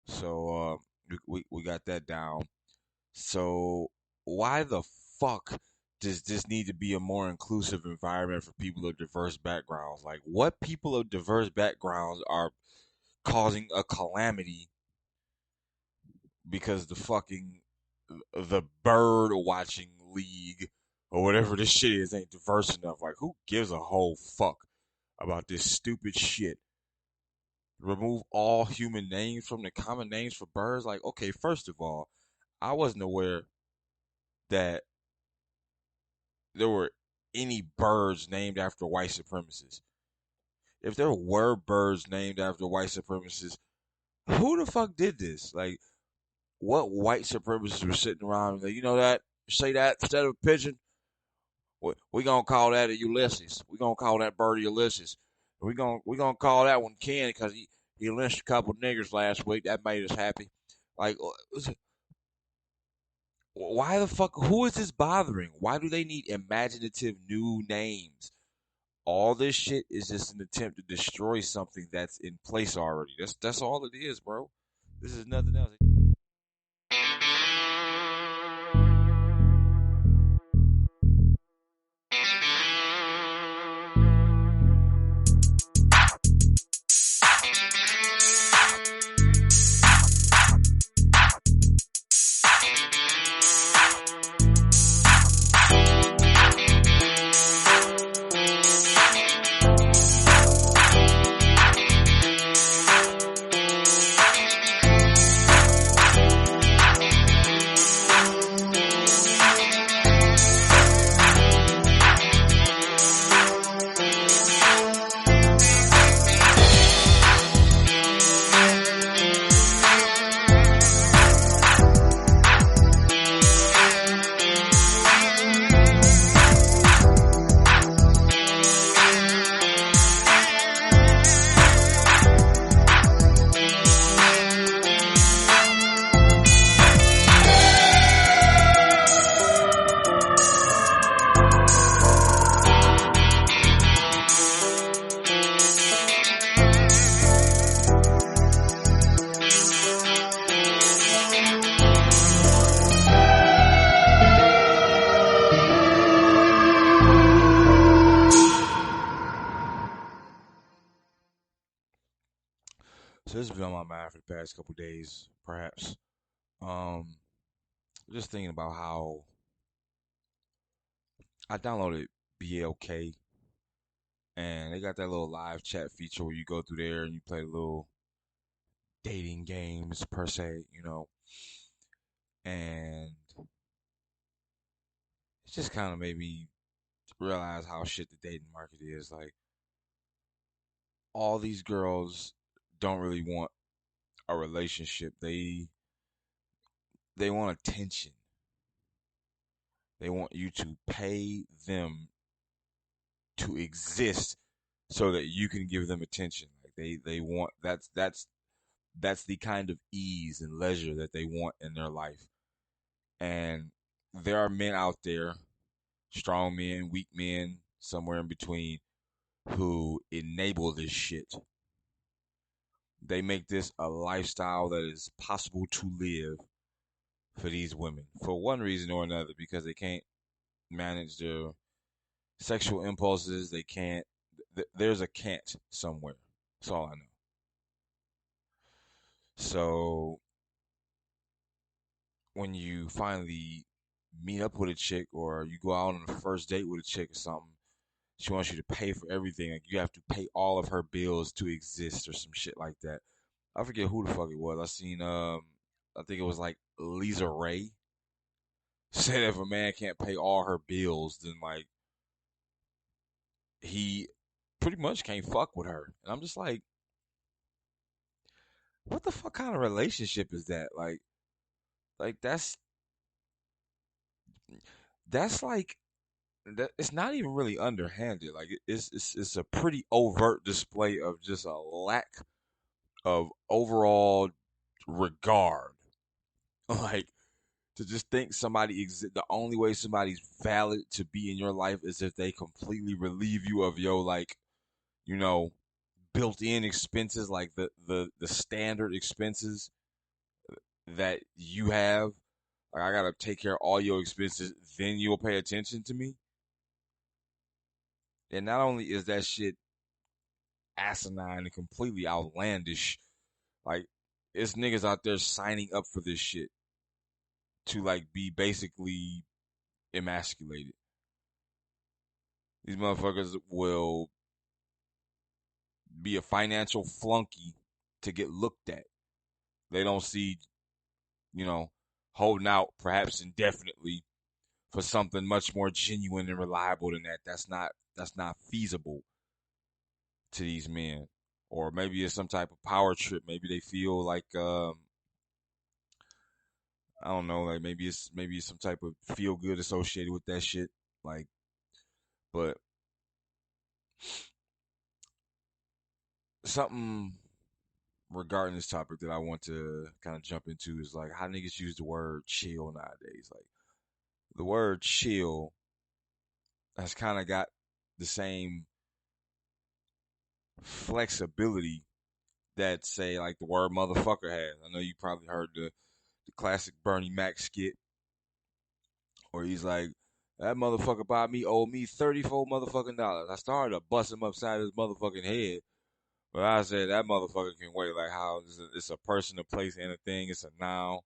So we got that down. So why the fuck does this need to be a more inclusive environment for people of diverse backgrounds? Like, what people of diverse backgrounds are causing a calamity because the bird watching league or whatever this shit is ain't diverse enough? Like, who gives a whole fuck about this stupid shit? Remove all human names from the common names for birds? Like, okay, first of all, I wasn't aware that there were any birds named after white supremacists. If there were birds named after white supremacists, who the fuck did this? Like, what white supremacists were sitting around and like, you know that? Say that instead of a pigeon? We gonna call that a Ulysses. We gonna call that bird Ulysses. We gonna call that one Ken because he lynched a couple niggers last week. That made us happy. Like, why the fuck? Who is this bothering? Why do they need imaginative new names? All this shit is just an attempt to destroy something that's in place already. That's all it is, bro. This is nothing else. So this has been on my mind for the past couple days, perhaps. Um, just thinking about how I downloaded BLK, and they got that little live chat feature where you go through there and you play little dating games per se, and it just kind of made me realize how shit the dating market is. Like, all these girls don't really want a relationship. They want attention. They want you to pay them to exist so that you can give them attention. Like, they want that's the kind of ease and leisure that they want in their life. And there are men out there, strong men, weak men, somewhere in between, who enable this shit. They make this a lifestyle that is possible to live for these women for one reason or another, because they can't manage their sexual impulses. They can't. There's a can't somewhere. That's all I know. So when you finally meet up with a chick or you go out on a first date with a chick or something, she wants you to pay for everything. Like, you have to pay all of her bills to exist or some shit like that. I forget who the fuck it was. I seen I think it was like Lisa Ray said if a man can't pay all her bills, then like he pretty much can't fuck with her. And I'm just like, what the fuck kind of relationship is that? Like that's like that. It's not even really underhanded. Like, it's a pretty overt display of just a lack of overall regard. Like, to just think the only way somebody's valid to be in your life is if they completely relieve you of your, like, you know built-in expenses, like the standard expenses. that you have, like I gotta take care of all your expenses, then you'll pay attention to me. And not only is that shit asinine and completely outlandish, like it's niggas out there signing up for this shit to like be basically emasculated. These motherfuckers will be a financial flunky to get looked at. They don't see, holding out perhaps indefinitely for something much more genuine and reliable than that. That's not feasible to these men. Or maybe it's some type of power trip. Maybe they feel like I don't know, like maybe it's some type of feel good associated with that shit. Like, but something regarding this topic that I want to kind of jump into is like how niggas use the word chill nowadays. Like the word chill has kind of got the same flexibility that say like the word motherfucker has. I know you probably heard the classic Bernie Mac skit where he's like, that motherfucker bought me owed me $34 motherfucking dollars. I started to bust him upside his motherfucking head. But I said that motherfucker can wait. Like how it's a person, a place, and a thing. It's a noun.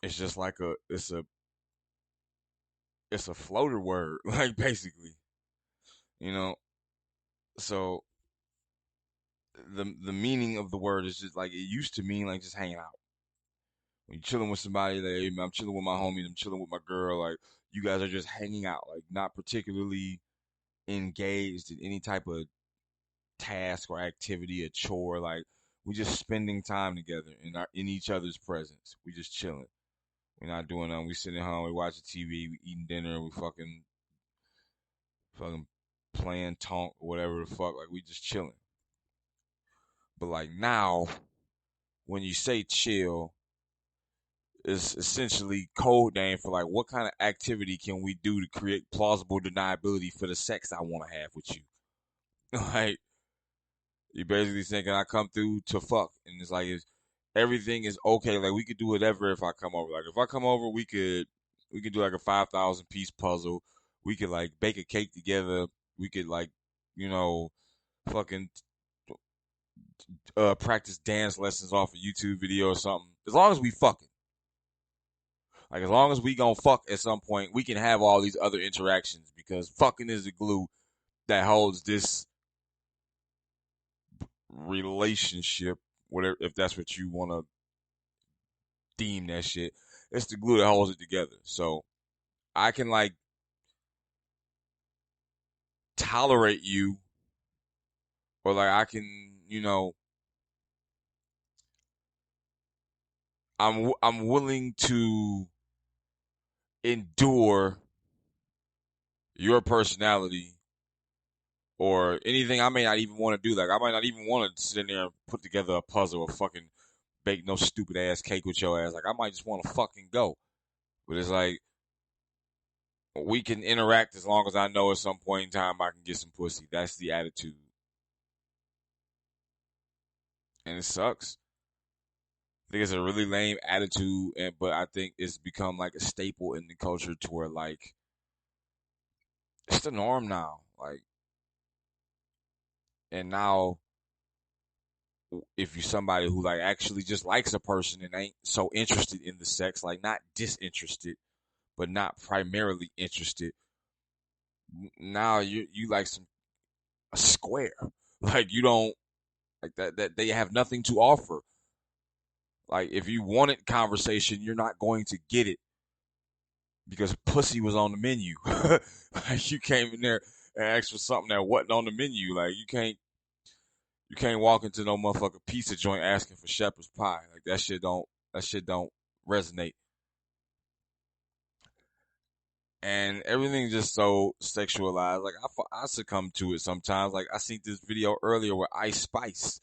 It's just like it's a floater word, like basically, you know. So the meaning of the word is just like it used to mean like just hanging out. When you're chilling with somebody, like hey, I'm chilling with my homies, I'm chilling with my girl, like you guys are just hanging out, like not particularly engaged in any type of task or activity, a chore, like we just spending time together in each other's presence. We just chilling. We're not doing nothing. We sitting at home, we watching TV, we eating dinner, we fucking playing tonk or whatever the fuck. Like we just chilling. But like now, when you say chill, it's essentially code name for like what kind of activity can we do to create plausible deniability for the sex I want to have with you. Like you basically thinking I come through to fuck, and it's like everything is okay. Like we could do whatever if I come over. Like if I come over, we could do like a 5,000 piece puzzle. We could like bake a cake together. We could like you know fucking practice dance lessons off a YouTube video or something. As long as we fucking. Like as long as we gonna fuck at some point, we can have all these other interactions because fucking is the glue that holds this relationship, whatever if that's what you want to deem that shit. It's the glue that holds it together. So I can like tolerate you, or like I can, I'm willing to endure your personality or anything I may not even want to do. Like I might not even want to sit in there and put together a puzzle or fucking bake no stupid ass cake with your ass. Like I might just want to fucking go. But it's like we can interact as long as I know at some point in time I can get some pussy. That's the attitude. And it sucks. I think it's a really lame attitude, but I think it's become like a staple in the culture to where like it's the norm now. Like, and now if you're somebody who like actually just likes a person and ain't so interested in the sex, like not disinterested, but not primarily interested, now you like some a square. Like you don't like that they have nothing to offer. Like if you wanted conversation, you're not going to get it because pussy was on the menu. Like you came in there and asked for something that wasn't on the menu. Like you can't walk into no motherfucking pizza joint asking for shepherd's pie. Like that shit don't resonate. And everything's just so sexualized. Like I succumb to it sometimes. Like I seen this video earlier with Ice Spice.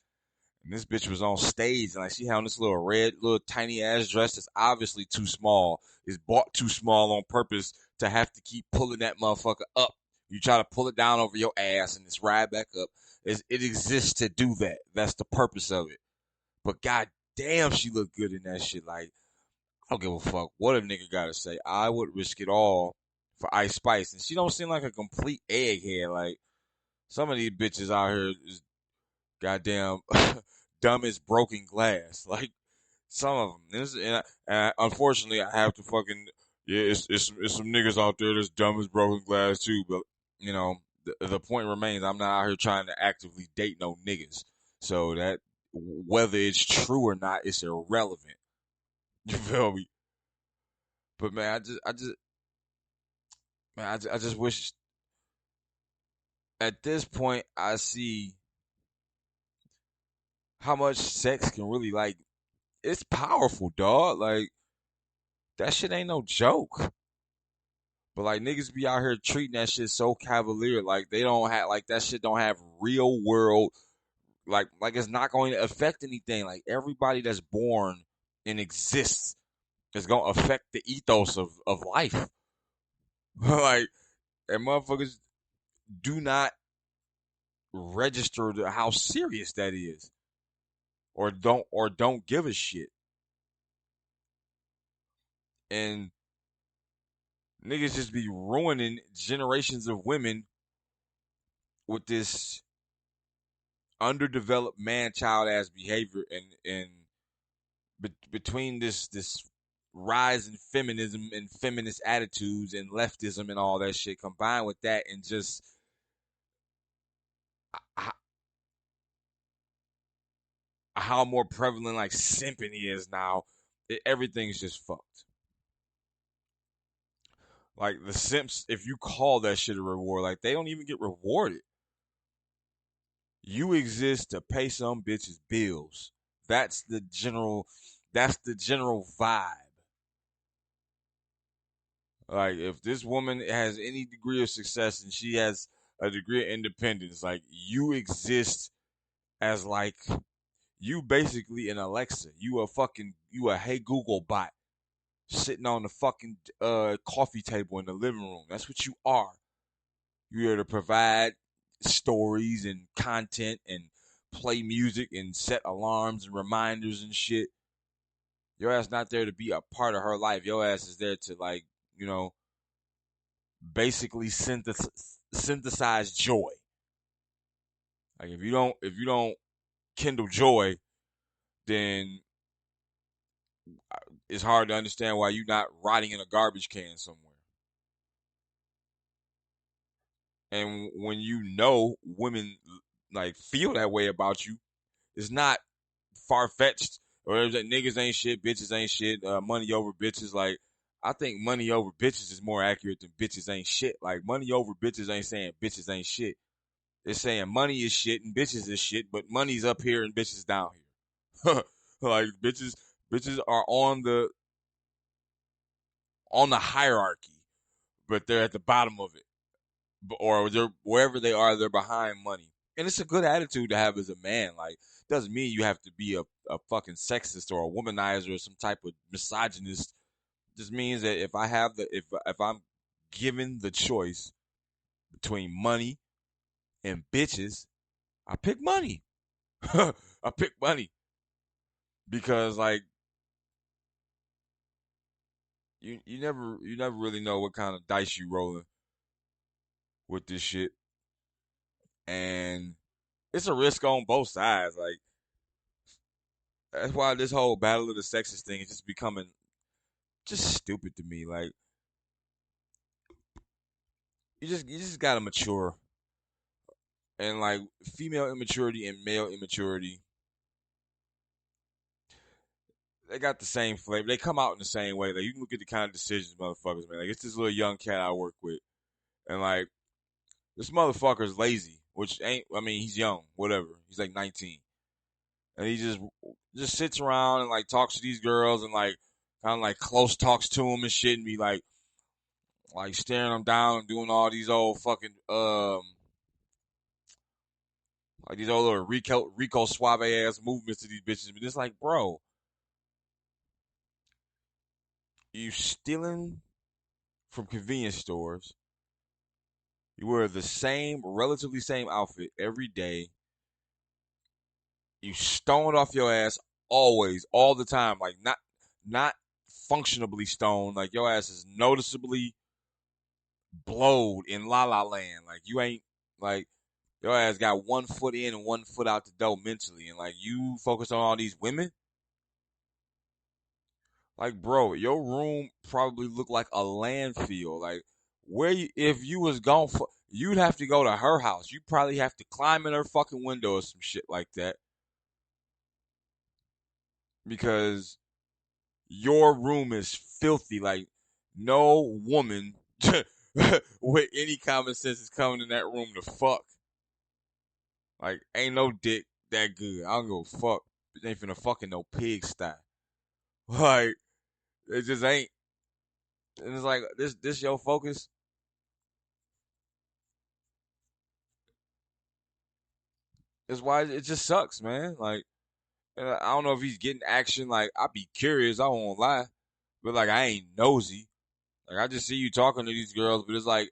And this bitch was on stage and like she had on this little red, little tiny ass dress that's obviously too small. Is bought too small on purpose to have to keep pulling that motherfucker up. You try to pull it down over your ass and it's right back up. It exists to do that. That's the purpose of it. But god damn, she looked good in that shit. Like, I don't give a fuck what a nigga gotta say. I would risk it all for Ice Spice. And she don't seem like a complete egghead. Like, some of these bitches out here is goddamn dumb as broken glass. Like, some of them. And unfortunately, I have to fucking, yeah, it's some niggas out there that's dumb as broken glass too. But, you know, the point remains, I'm not out here trying to actively date no niggas. So that, whether it's true or not, it's irrelevant. You feel me? But man, I just wish at this point I see how much sex can really like. It's powerful, dog. Like that shit ain't no joke. But like niggas be out here treating that shit so cavalier, like they don't have like that shit don't have real world like it's not going to affect anything. Like everybody that's born and exists is gonna affect the ethos of life. Like and motherfuckers do not register how serious that is, or don't give a shit. And niggas just be ruining generations of women with this underdeveloped man child ass behavior and between this rise in feminism and feminist attitudes and leftism and all that shit combined with that and just h- how more prevalent like simping is now, everything's just fucked. Like the simps, if you call that shit a reward, like they don't even get rewarded. You exist to pay some bitches bills. That's the general. That's the general vibe. Like if this woman has any degree of success and she has a degree of independence, like you exist as like you basically an Alexa. You a Hey Google bot sitting on the fucking coffee table in the living room. That's what you are. You're here to provide stories and content and play music and set alarms and reminders and shit. Your ass not there to be a part of her life. Your ass is there to like, you know, basically synthesize joy. Like if you don't kindle joy, then it's hard to understand why you're not rotting in a garbage can somewhere. And when you know women like feel that way about you, it's not far fetched. Or that niggas ain't shit, bitches ain't shit, money over bitches. Like I think money over bitches is more accurate than bitches ain't shit. Like money over bitches ain't saying bitches ain't shit. It's saying money is shit and bitches is shit, but money's up here and bitches down here. Like bitches are on the hierarchy, but they're at the bottom of it, or they're wherever they are, they're behind money. And it's a good attitude to have as a man. Like, doesn't mean you have to be a fucking sexist or a womanizer or some type of misogynist. It just means that if I have if I'm given the choice between money and bitches, I pick money. I pick money because like you never really know what kind of dice you rolling with this shit, and it's a risk on both sides. Like that's why this whole battle of the sexes thing is just becoming just stupid to me. Like you just gotta mature, and like female immaturity and male immaturity, they got the same flavor. They come out in the same way. Like you can look at the kind of decisions motherfuckers man. Like it's this little young cat I work with, and like this motherfucker's lazy, which ain't. I mean, he's young, whatever. He's like 19, and he just sits around and like talks to these girls and like kind of like close talks to them and shit, and be like staring them down and doing all these old fucking like these old little Rico Suave ass movements to these bitches. But it's like, bro, you stealing from convenience stores. You wear the same, relatively same outfit every day. You stoned off your ass always, all the time, like not functionably stoned. Like your ass is noticeably blowed in La La Land. Like you ain't like your ass got 1 foot in and 1 foot out the door mentally, and like you focus on all these women. Like, bro, your room probably looked like a landfill. Like, if you was gone for, you'd have to go to her house. You'd probably have to climb in her fucking window or some shit like that because your room is filthy. Like, no woman with any common sense is coming in that room to fuck. Like, ain't no dick that good. I don't give a fuck. It ain't finna fucking no pigsty. Like, it just ain't. And it's like this your focus. Is why it just sucks, man. Like, I don't know if he's getting action. Like, I'd be curious. I won't lie, but like, I ain't nosy. Like, I just see you talking to these girls, but it's like,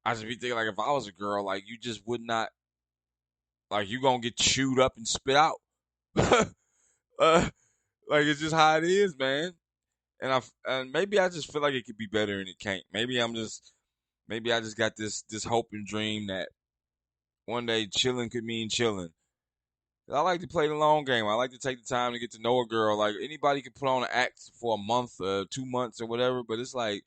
I just be thinking, like, if I was a girl, like, you just would not, like, you gonna get chewed up and spit out. Like, it's just how it is, man. And maybe I just feel like it could be better and it can't. Maybe I just got this hope and dream that one day chilling could mean chilling. I like to play the long game. I like to take the time to get to know a girl. Like anybody can put on an act for a month, 2 months, or whatever. But it's like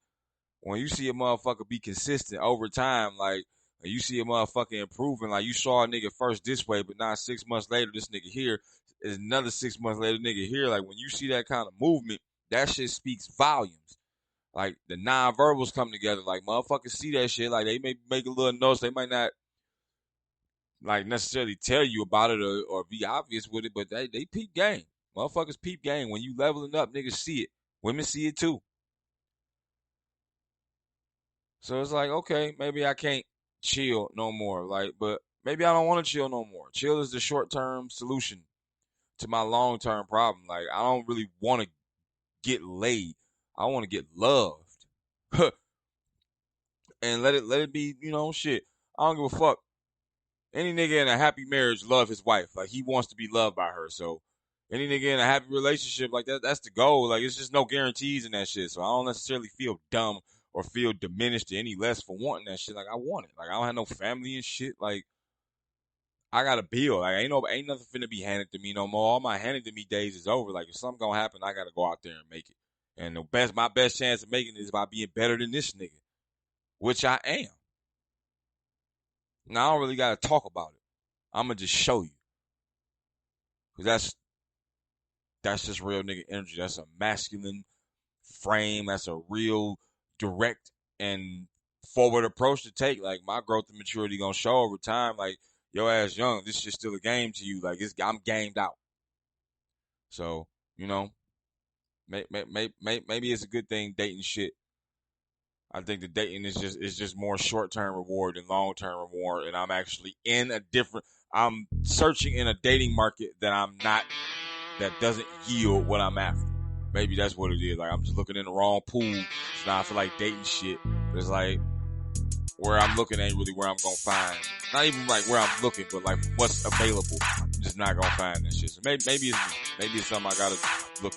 when you see a motherfucker be consistent over time, like when you see a motherfucker improving. Like you saw a nigga first this way, but now 6 months later, this nigga here is another 6 months later, nigga here. Like when you see that kind of movement, that shit speaks volumes. Like the non-verbals come together. Like motherfuckers see that shit. Like they may make a little notice. They might not like necessarily tell you about it or be obvious with it, but they peep game. Motherfuckers peep game. When you leveling up, niggas see it. Women see it too. So it's like, okay, maybe I can't chill no more. Like, but maybe I don't want to chill no more. Chill is the short term solution to my long term problem. Like, I don't really want to get laid. I want to get loved. And let it be, shit. I don't give a fuck. Any nigga in a happy marriage love his wife. Like he wants to be loved by her. So any nigga in a happy relationship, like that's the goal. Like it's just no guarantees in that shit. So I don't necessarily feel dumb or feel diminished any less for wanting that shit. Like I want it. Like I don't have no family and shit. Like I got a bill. Like ain't nothing finna be handed to me no more. All my handed to me days is over. Like if something gonna happen, I gotta go out there and make it. And my best chance of making it is by being better than this nigga, which I am. Now I don't really gotta talk about it. I'm gonna just show you. Cause that's just real nigga energy. That's a masculine frame. That's a real direct and forward approach to take. Like my growth and maturity gonna show over time. Like your ass young, this shit's still a game to you. Like I'm gamed out. So maybe it's a good thing dating shit. I think the dating is just more short term reward than long term reward, and I'm actually in a different. I'm searching in a dating market that doesn't yield what I'm after. Maybe that's what it is. Like I'm just looking in the wrong pool. So now I feel like dating shit. But it's like where I'm looking ain't really where I'm gonna find. Not even like where I'm looking, but like what's available. I'm just not gonna find that shit. So maybe it's me. Maybe it's something I gotta look.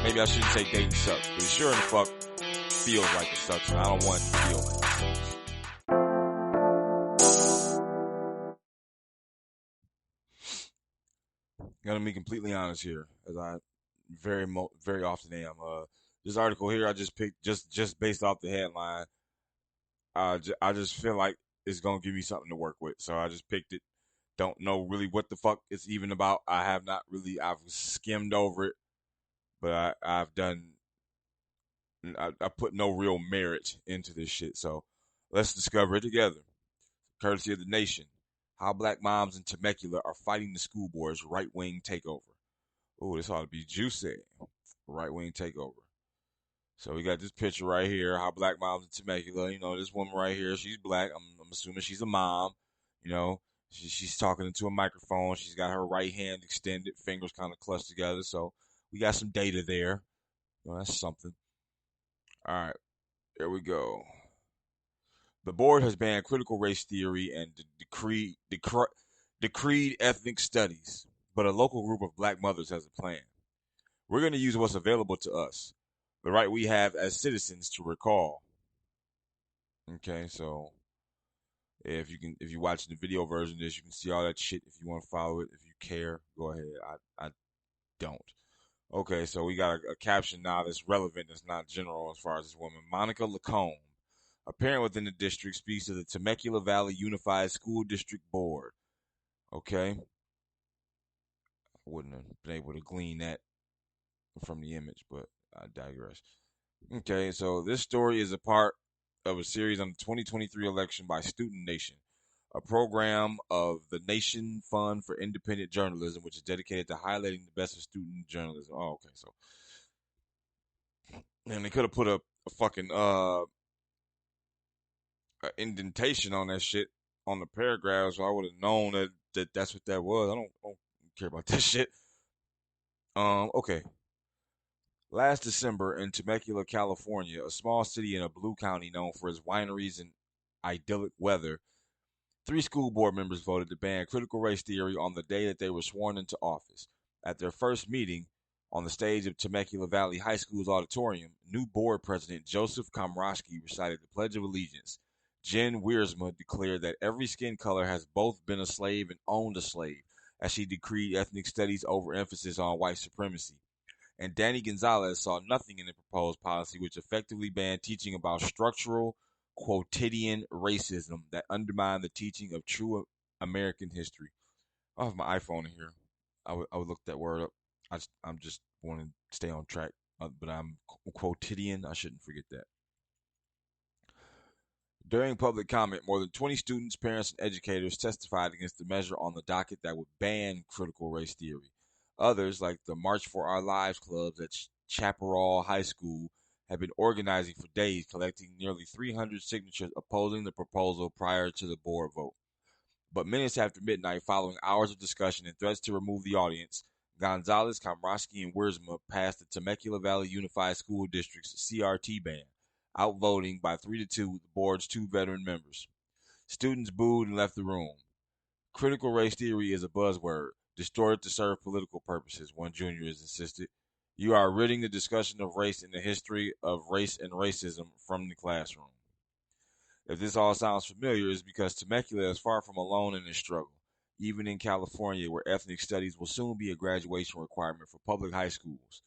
Maybe I shouldn't say dating sucks, but it sure in the fuck feels like it sucks, and I don't want it to feel like it sucks. Gonna be completely honest here, as I very often am. This article here I just picked just based off the headline. I just feel like it's gonna give me something to work with, so I just picked it. Don't know really what the fuck it's even about. I have not really. I've skimmed over it, but I've done. I put no real merit into this shit. So let's discover it together, courtesy of the nation. How black moms in Temecula are fighting the school board's right wing takeover. Oh, this ought to be juicy. Right wing takeover. So we got this picture right here. How black moms in Temecula. This woman right here. She's black. I'm assuming she's a mom. You know, she's talking into a microphone. She's got her right hand extended, fingers kind of clutched together. So we got some data there. That's something. All right, there we go. The board has banned critical race theory and decreed ethnic studies. but a local group of black mothers has a plan. We're going to use what's available to us, the right we have as citizens to recall. Okay, so if you watch the video version of this, you can see all that shit. If you want to follow it, if you care, go ahead. I don't. Okay, so we got a caption now that's relevant, that's not general as far as this woman. Monica Lacombe, a parent within the district, speaks to the Temecula Valley Unified School District Board. Okay. I wouldn't have been able to glean that from the image, but I digress. Okay, so this story is a part of a series on the 2023 election by Student Nation, a program of the Nation Fund for Independent Journalism, which is dedicated to highlighting the best of student journalism. Oh, okay, so and they could have put a fucking a indentation on that shit on the paragraph, so I would have known that's what that was. I don't care about that shit. Okay. Last December in Temecula, California, a small city in a blue county known for its wineries and idyllic weather, 3 school board members voted to ban critical race theory on the day that they were sworn into office. At their first meeting on the stage of Temecula Valley High School's auditorium, new board president Joseph Komrosky recited the Pledge of Allegiance. Jen Wiersma declared that every skin color has both been a slave and owned a slave, as she decreed ethnic studies over emphasis on white supremacy. And Danny Gonzalez saw nothing in the proposed policy which effectively banned teaching about structural quotidian racism that undermined the teaching of true American history. I have my iPhone in here. I would look that word up. I'm just want to stay on track, but I'm quotidian. I shouldn't forget that. During public comment, more than 20 students, parents, and educators testified against the measure on the docket that would ban critical race theory. Others, like the March for Our Lives clubs at Chaparral High School, have been organizing for days, collecting nearly 300 signatures opposing the proposal prior to the board vote. But minutes after midnight, following hours of discussion and threats to remove the audience, Gonzalez, Komrosky, and Wiersma passed the Temecula Valley Unified School District's CRT ban, outvoting by 3-2 the board's 2 veteran members. Students booed and left the room. Critical race theory is a buzzword, distorted to serve political purposes, one junior has insisted. You are ridding the discussion of race and the history of race and racism from the classroom. If this all sounds familiar, it's because Temecula is far from alone in this struggle, even in California, where ethnic studies will soon be a graduation requirement for public high schools.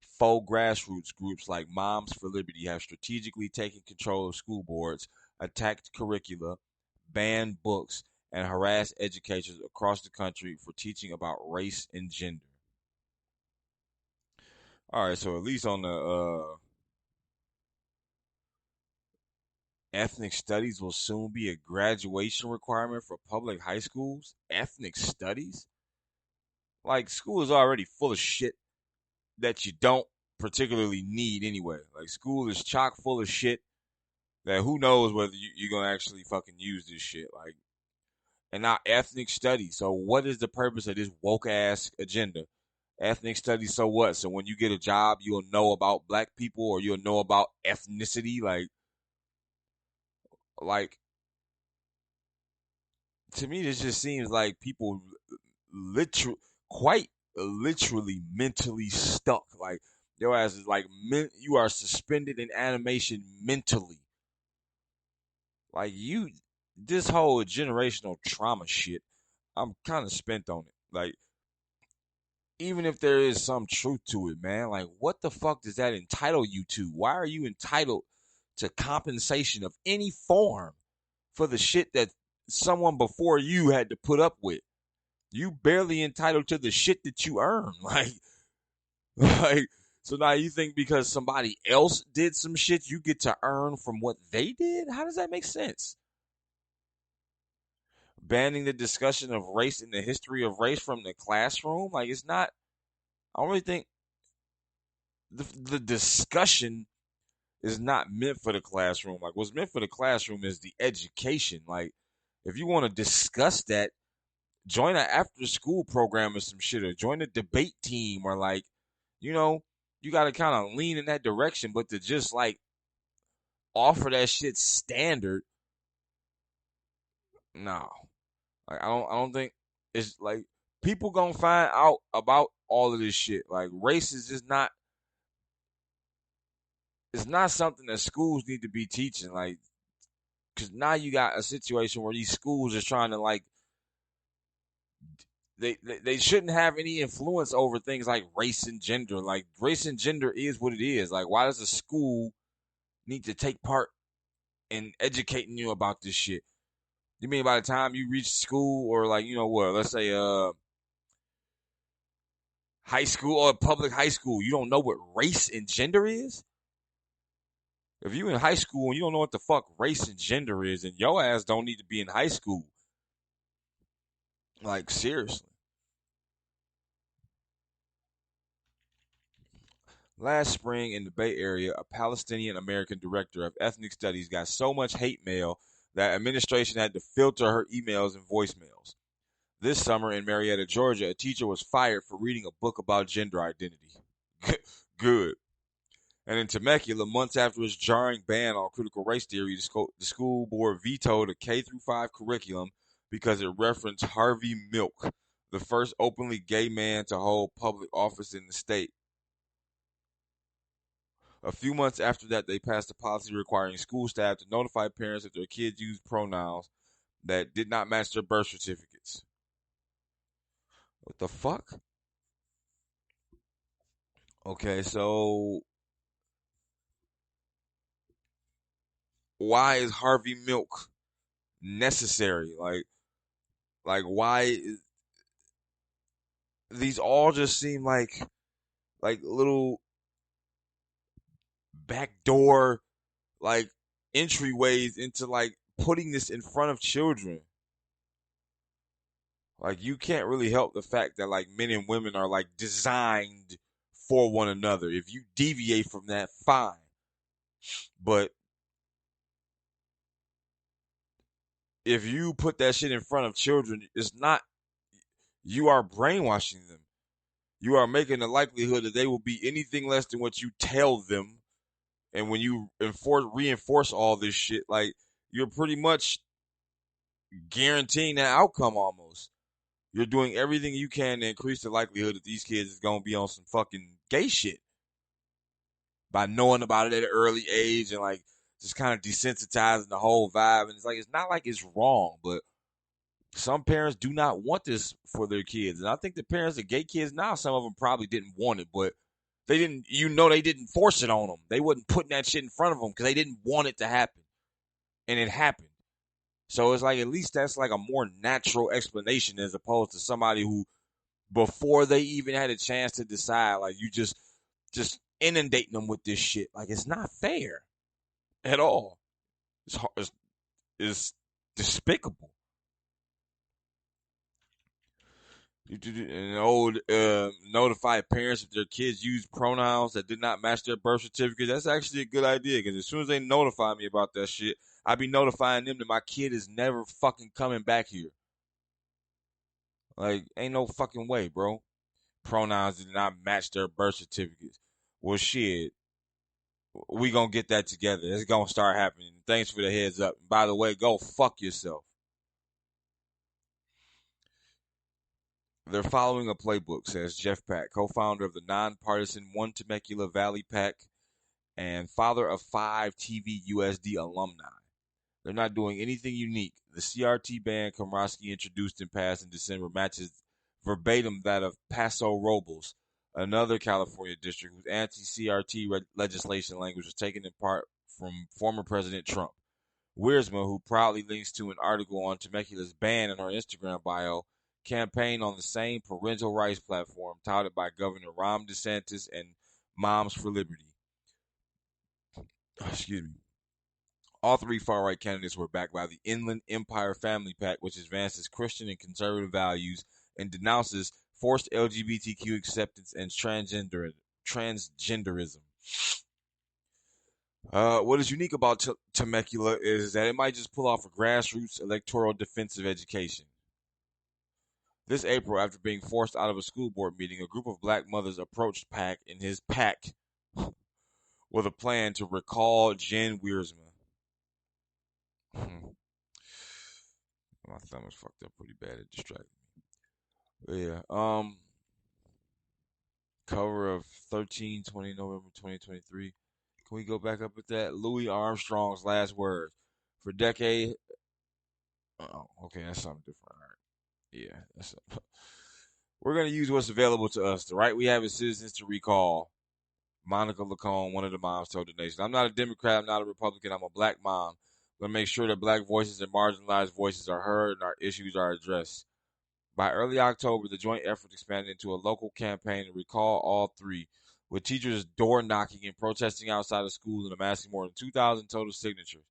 Faux grassroots groups like Moms for Liberty have strategically taken control of school boards, attacked curricula, banned books, and harassed educators across the country for teaching about race and gender. All right, so at least on the ethnic studies will soon be a graduation requirement for public high schools. Ethnic studies? Like, school is already full of shit that you don't particularly need anyway. Like, school is chock full of shit that who knows whether you're going to actually fucking use this shit. Like, and not ethnic studies. So, what is the purpose of this woke ass agenda? Ethnic studies, so what? So, when you get a job, you'll know about black people or you'll know about ethnicity? Like, to me, this just seems like people literally, quite literally mentally stuck. Like, your ass is like, you are suspended in animation mentally. Like, this whole generational trauma shit, I'm kind of spent on it. Like, even if there is some truth to it, man, like, what the fuck does that entitle you to? Why are you entitled to compensation of any form for the shit that someone before you had to put up with? You barely entitled to the shit that you earn. Like, so now you think because somebody else did some shit, you get to earn from what they did? How does that make sense? Banning the discussion of race and the history of race from the classroom? Like, it's not, I don't really think the discussion is not meant for the classroom. Like, what's meant for the classroom is the education. Like, if you want to discuss that, join an after school program or some shit, or join a debate team, or like, you know, you got to kind of lean in that direction. But to just like offer that shit standard, no. Like, I don't think it's like People gonna find out about all of this shit. Like race is just not. It's not something that schools need to be teaching. Like, because now you got a situation where these schools are trying to like they shouldn't have any influence over things like race and gender. Like race and gender is what it is. Like why does a school need to take part in educating you about this shit? You mean by the time you reach school or like what? Let's say high school or public high school, you don't know what race and gender is? If you in high school and you don't know what the fuck race and gender is, and your ass don't need to be in high school. Like seriously. Last spring in the Bay Area, a Palestinian American director of ethnic studies got so much hate mail that administration had to filter her emails and voicemails. This summer in Marietta, Georgia, a teacher was fired for reading a book about gender identity. Good. And in Temecula, months after its jarring ban on critical race theory, the school board vetoed a K through 5 curriculum because it referenced Harvey Milk, the first openly gay man to hold public office in the state. A few months after that, they passed a policy requiring school staff to notify parents if their kids used pronouns that did not match their birth certificates. What the fuck? Okay, so why is Harvey Milk necessary? Like why is, these all just seem like little backdoor like entryways into like putting this in front of children. Like you can't really help the fact that like men and women are like designed for one another. If you deviate from that, fine. But if you put that shit in front of children, it's not, you are brainwashing them. You are making the likelihood that they will be anything less than what you tell them. And when you reinforce all this shit, like you're pretty much guaranteeing that outcome almost. You're doing everything you can to increase the likelihood that these kids is gonna be on some fucking gay shit by knowing about it at an early age and like just kind of desensitizing the whole vibe. And it's like it's not like it's wrong, but some parents do not want this for their kids. And I think the parents of gay kids now, some of them probably didn't want it, but they didn't. They didn't force it on them. They wasn't putting that shit in front of them because they didn't want it to happen, and it happened. So it's like at least that's like a more natural explanation as opposed to somebody who before they even had a chance to decide, like you just inundating them with this shit. Like it's not fair at all. It's despicable. And old notify parents if their kids use pronouns that did not match their birth certificate. That's actually a good idea because as soon as they notify me about that shit, I be notifying them that my kid is never fucking coming back here. Like, ain't no fucking way, bro. Pronouns did not match their birth certificates. Well, shit, we gonna get that together. It's gonna start happening. Thanks for the heads up. And by the way, go fuck yourself. They're following a playbook, says Jeff Pack, co-founder of the nonpartisan One Temecula Valley PAC and father of 5 TVUSD alumni. They're not doing anything unique. The CRT ban Komrosky introduced and passed in December matches verbatim that of Paso Robles, another California district whose anti-CRT legislation language was taken in part from former President Trump. Wiersma, who proudly links to an article on Temecula's ban in her Instagram bio, campaigned on the same parental rights platform touted by Governor Ron DeSantis and Moms for Liberty. Excuse me. All 3 far-right candidates were backed by the Inland Empire Family PAC, which advances Christian and conservative values and denounces forced LGBTQ acceptance and transgenderism. What is unique about Temecula is that it might just pull off a grassroots electoral defensive education. This April, after being forced out of a school board meeting, a group of black mothers approached Pack and his PAC with a plan to recall Jen Wiersma. My thumb is fucked up pretty bad. It distracted me. But yeah. Cover of 13/20 November 2023. Can we go back up with that? Louis Armstrong's last words. For decade. Oh, okay, that's something different. All right. Yeah, that's. We're gonna use what's available to us. The right we have as citizens to recall. Monica Lacone, one of the moms, told the nation, "I'm not a Democrat. I'm not a Republican. I'm a black mom. I'm gonna make sure that black voices and marginalized voices are heard and our issues are addressed." By early October, the joint effort expanded into a local campaign to recall all three, with teachers door knocking and protesting outside of schools and amassing more than 2,000 total signatures.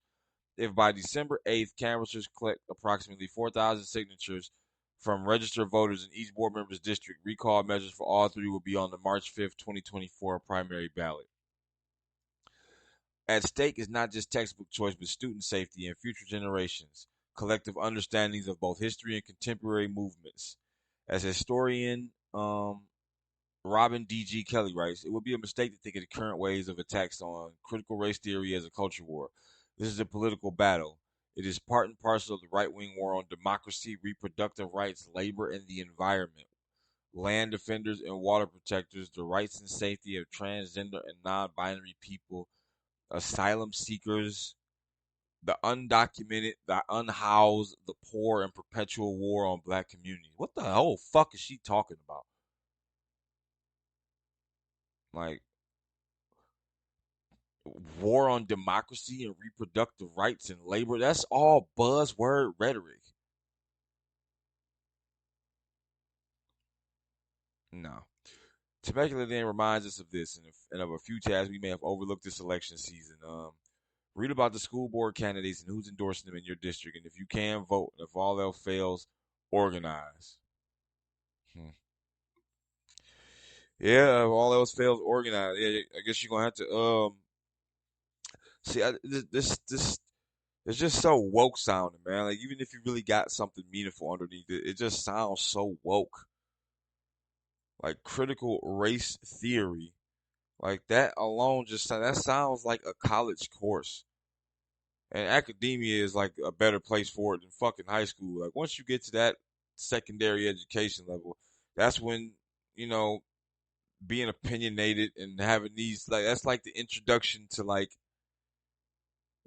If by December 8th, canvassers collect approximately 4,000 signatures from registered voters in each board member's district, recall measures for all three will be on the March 5th, 2024 primary ballot. At stake is not just textbook choice, but student safety and future generations' collective understandings of both history and contemporary movements. As historian Robin D.G. Kelly writes, it would be a mistake to think of the current waves of attacks on critical race theory as a culture war. This is a political battle. It is part and parcel of the right wing war on democracy, reproductive rights, labor, and the environment. Land defenders and water protectors, the rights and safety of transgender and non binary people, asylum seekers, the undocumented, the unhoused, the poor, and perpetual war on black communities. What the whole fuck is she talking about? Like, war on democracy and reproductive rights and labor. That's all buzzword rhetoric. No. Temecula then reminds us of this and of a few tasks we may have overlooked this election season. Read about the school board candidates and who's endorsing them in your district. And if you can, vote. And if all else fails, organize. Hmm. Yeah, if all else fails, organize. Yeah, I guess you're gonna have to see. This it's just so woke sounding, man. Like even if you really got something meaningful underneath it, it just sounds so woke. Like critical race theory, like that alone that sounds like a college course. And academia is like a better place for it than fucking high school. Like once you get to that secondary education level, that's when you know being opinionated and having these like that's like the introduction to like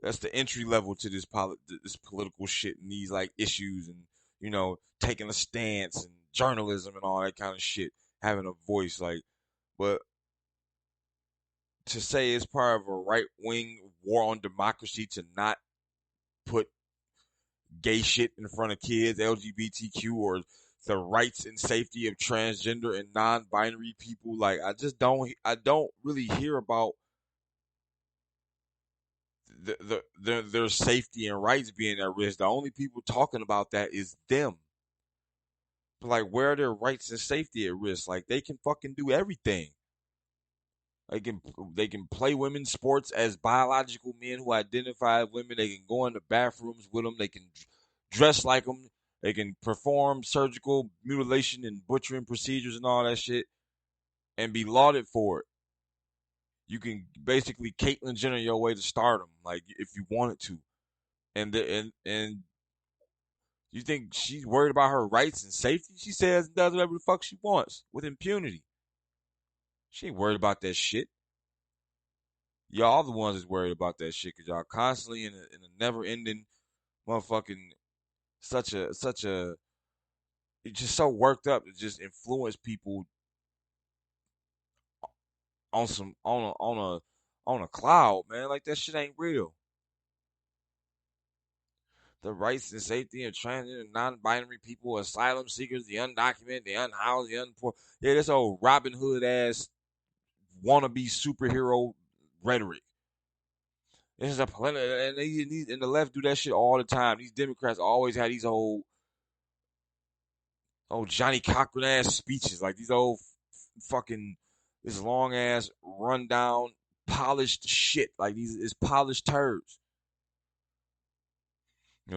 that's the entry level to this political shit and these like issues and taking a stance and journalism and all that kind of shit, having a voice like. But to say it's part of a right wing war on democracy to not put gay shit in front of kids, LGBTQ, or the rights and safety of transgender and non-binary people, like I don't really hear about their safety and rights being at risk. The only people talking about that is them. But like, where are their rights and safety at risk? Like, they can fucking do everything. They can play women's sports as biological men who identify as women. They can go in the bathrooms with them. They can dress like them. They can perform surgical mutilation and butchering procedures and all that shit, and be lauded for it. You can basically Caitlyn Jenner your way to stardom, like if you wanted to. And you think she's worried about her rights and safety? She says and does whatever the fuck she wants with impunity. She ain't worried about that shit. Y'all the ones that's worried about that shit because y'all constantly in a never ending motherfucking such a it's just so worked up to just influence people on some on a cloud, man. Like that shit ain't real. The rights and safety of transgender and non-binary people, asylum seekers, the undocumented, the unhoused, the unpoor. Yeah, this old Robin Hood ass wannabe superhero rhetoric. This is a and the left do that shit all the time. These Democrats always have these old Johnny Cochran ass speeches, like these old fucking this long ass rundown polished shit, like these is polished turds.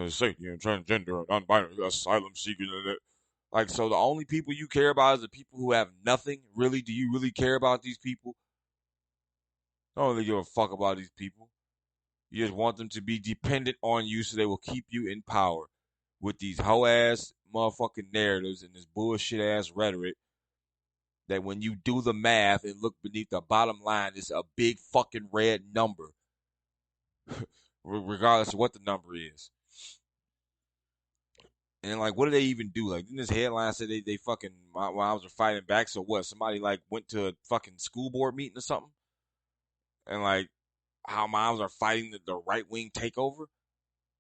Safety and transgender, non-binary, asylum seekers, like so. The only people you care about is the people who have nothing. Really, do you really care about these people? Don't really give a fuck about these people. You just want them to be dependent on you so they will keep you in power with these hoe ass motherfucking narratives and this bullshit ass rhetoric that when you do the math and look beneath the bottom line, it's a big fucking red number, regardless of what the number is. And like, what do they even do? Like, in this headline said they fucking moms are fighting back. So what? Somebody like went to a fucking school board meeting or something, and like how moms are fighting the right wing takeover.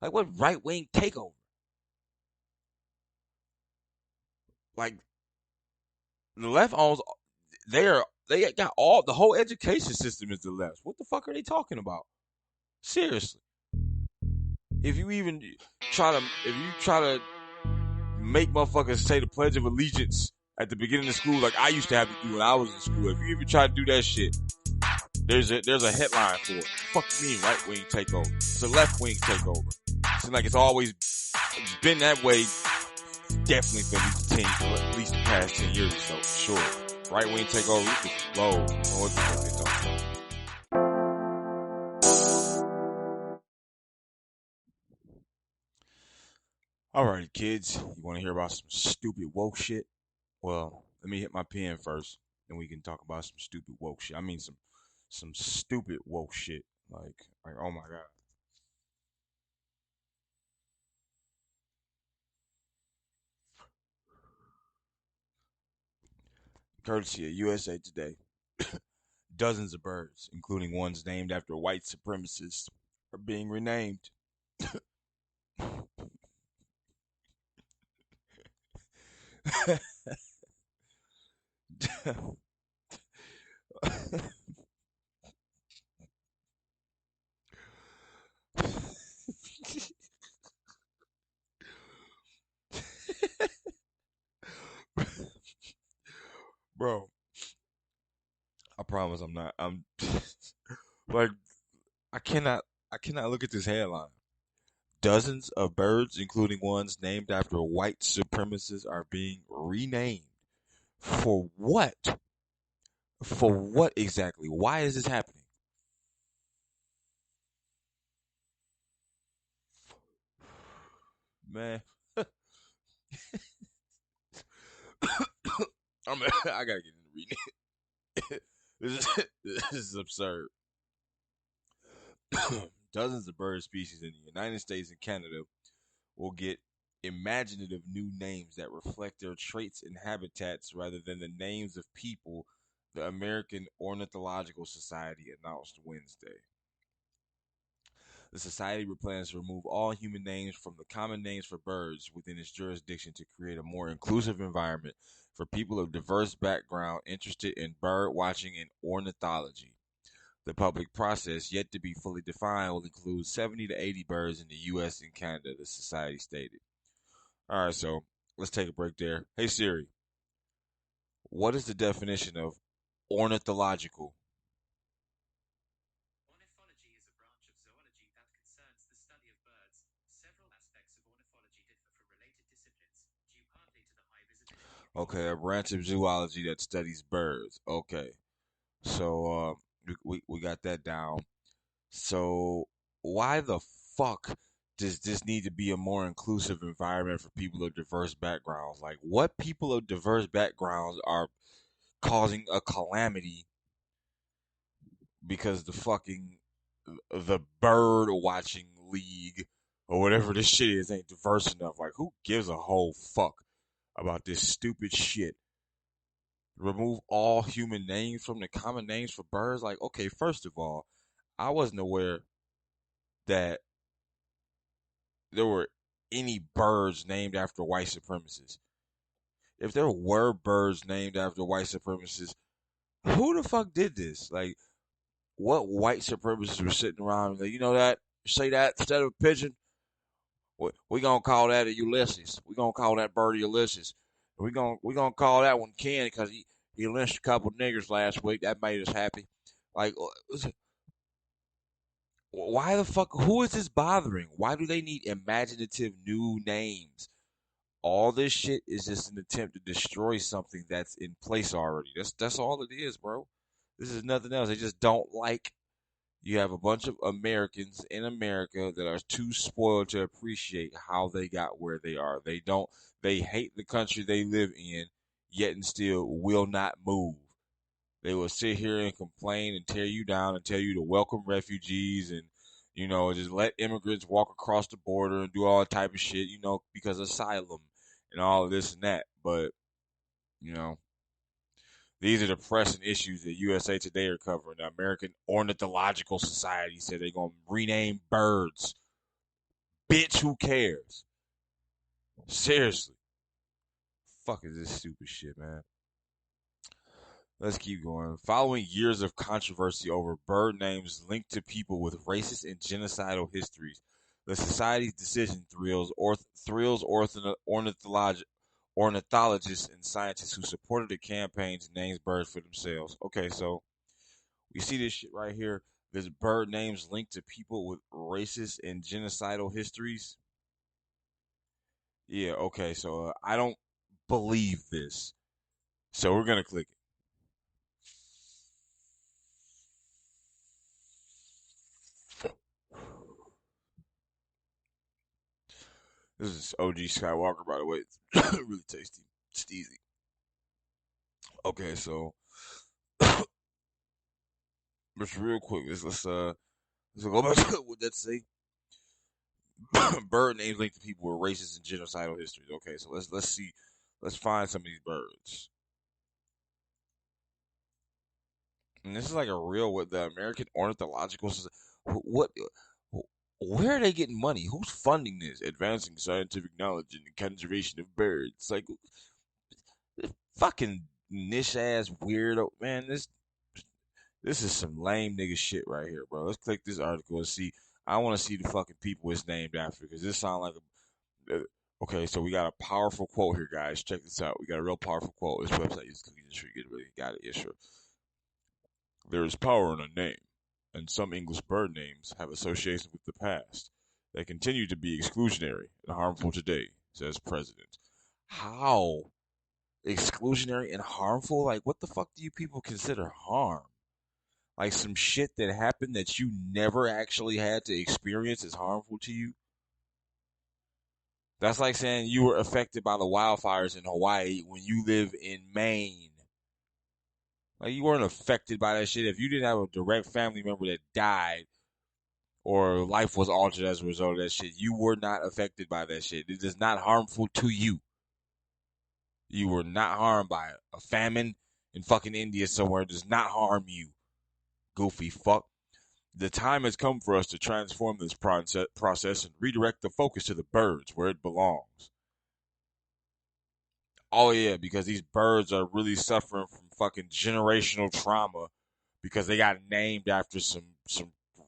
Like, what right wing takeover? Like, the left owns. They got all the whole education system is the left. What the fuck are they talking about? Seriously, if you try to make motherfuckers say the Pledge of Allegiance at the beginning of school, like I used to have to do when I was in school. If you even try to do that shit, there's a headline for it. Fuck you mean right wing takeover? It's a left wing takeover. Seems like it's always been that way. Definitely for at least the past 10 years or so, for sure. Right wing takeover, this is low. I don't know what the fuck they talking about. Alrighty, kids. You want to hear about some stupid woke shit? Well, let me hit my pen first, and we can talk about some stupid woke shit. I mean, some stupid woke shit. Like oh my god. Courtesy of USA Today. Dozens of birds, including ones named after white supremacists, are being renamed. Bro, I promise I'm not. I'm like I cannot look at this headline. Dozens of birds, including ones named after white supremacists, are being renamed. For what? For what exactly? Why is this happening? Man, I gotta get into reading it. This is absurd. Dozens of bird species in the United States and Canada will get imaginative new names that reflect their traits and habitats rather than the names of people, the American Ornithological Society announced Wednesday. The society plans to remove all human names from the common names for birds within its jurisdiction to create a more inclusive environment for people of diverse background interested in bird watching and ornithology. The public process, yet to be fully defined, will include 70 to 80 birds in the U.S. and Canada, the society stated. All right, so let's take a break there. Hey Siri, what is the definition of ornithological? Ornithology is a branch of zoology that concerns the study of birds. Several aspects of ornithology differ from related disciplines, due partly to the high visibility. Okay, a branch of zoology that studies birds. Okay, so we got that down. So why the fuck does this need to be a more inclusive environment for people of diverse backgrounds? Like, what people of diverse backgrounds are causing a calamity because the bird watching league or whatever this shit is ain't diverse enough? Like, who gives a whole fuck about this stupid shit? Remove all human names from the common names for birds? Like, okay, first of all, I wasn't aware that there were any birds named after white supremacists. If there were birds named after white supremacists, who the fuck did this? Like, what white supremacists were sitting around like, you know that? Say that instead of a pigeon? We gonna call that a Ulysses. We gonna call that bird Ulysses. We gonna call that one Ken because he lynched a couple niggers last week. That made us happy. Like, why the fuck? Who is this bothering? Why do they need imaginative new names? All this shit is just an attempt to destroy something that's in place already. That's all it is, bro. This is nothing else. They just don't like You have a bunch of Americans in America that are too spoiled to appreciate how they got where they are. They don't. They hate the country they live in, yet and still will not move. They will sit here and complain and tear you down and tell you to welcome refugees and just let immigrants walk across the border and do all type of shit, because asylum and all of this and that. But you know, these are the pressing issues that USA Today are covering. The American Ornithological Society said they're gonna rename birds. Bitch, who cares? Seriously, fuck is this stupid shit, man? Let's keep going. Following years of controversy over bird names linked to people with racist and genocidal histories, the society's decision ornithologists and scientists who supported the campaign to name birds for themselves. Okay, so we see this shit right here. There's bird names linked to people with racist and genocidal histories. Yeah, okay, so I don't believe this. So we're going to click it. This is OG Skywalker, by the way. It's really tasty. It's easy. Okay, so just real quick, let's go back to what that say. Bird names linked to people with racist and genocidal histories. Okay, so let's see, let's find some of these birds. And this is like a real what the American Ornithological Society. What? Where are they getting money? Who's funding this? Advancing scientific knowledge and the conservation of birds. Like this fucking niche ass weirdo man. This is some lame nigga shit right here, bro. Let's click this article and see. I want to see the fucking people it's named after because this sounds like a. Okay, so we got a powerful quote here, guys. Check this out. We got a real powerful quote. This website is cooking the street. Got it. Yeah, sure. There is power in a name, and some English bird names have associations with the past. They continue to be exclusionary and harmful today, says President. How exclusionary and harmful? Like, what the fuck do you people consider harm? Like some shit that happened that you never actually had to experience is harmful to you? That's like saying you were affected by the wildfires in Hawaii when you live in Maine. Like you weren't affected by that shit. If you didn't have a direct family member that died or life was altered as a result of that shit, you were not affected by that shit. It is not harmful to you. You were not harmed by it. A famine in fucking India somewhere does not harm you. Goofy fuck. The time has come for us to transform this process and redirect the focus to the birds where it belongs. Oh yeah, because these birds are really suffering from fucking generational trauma because they got named after some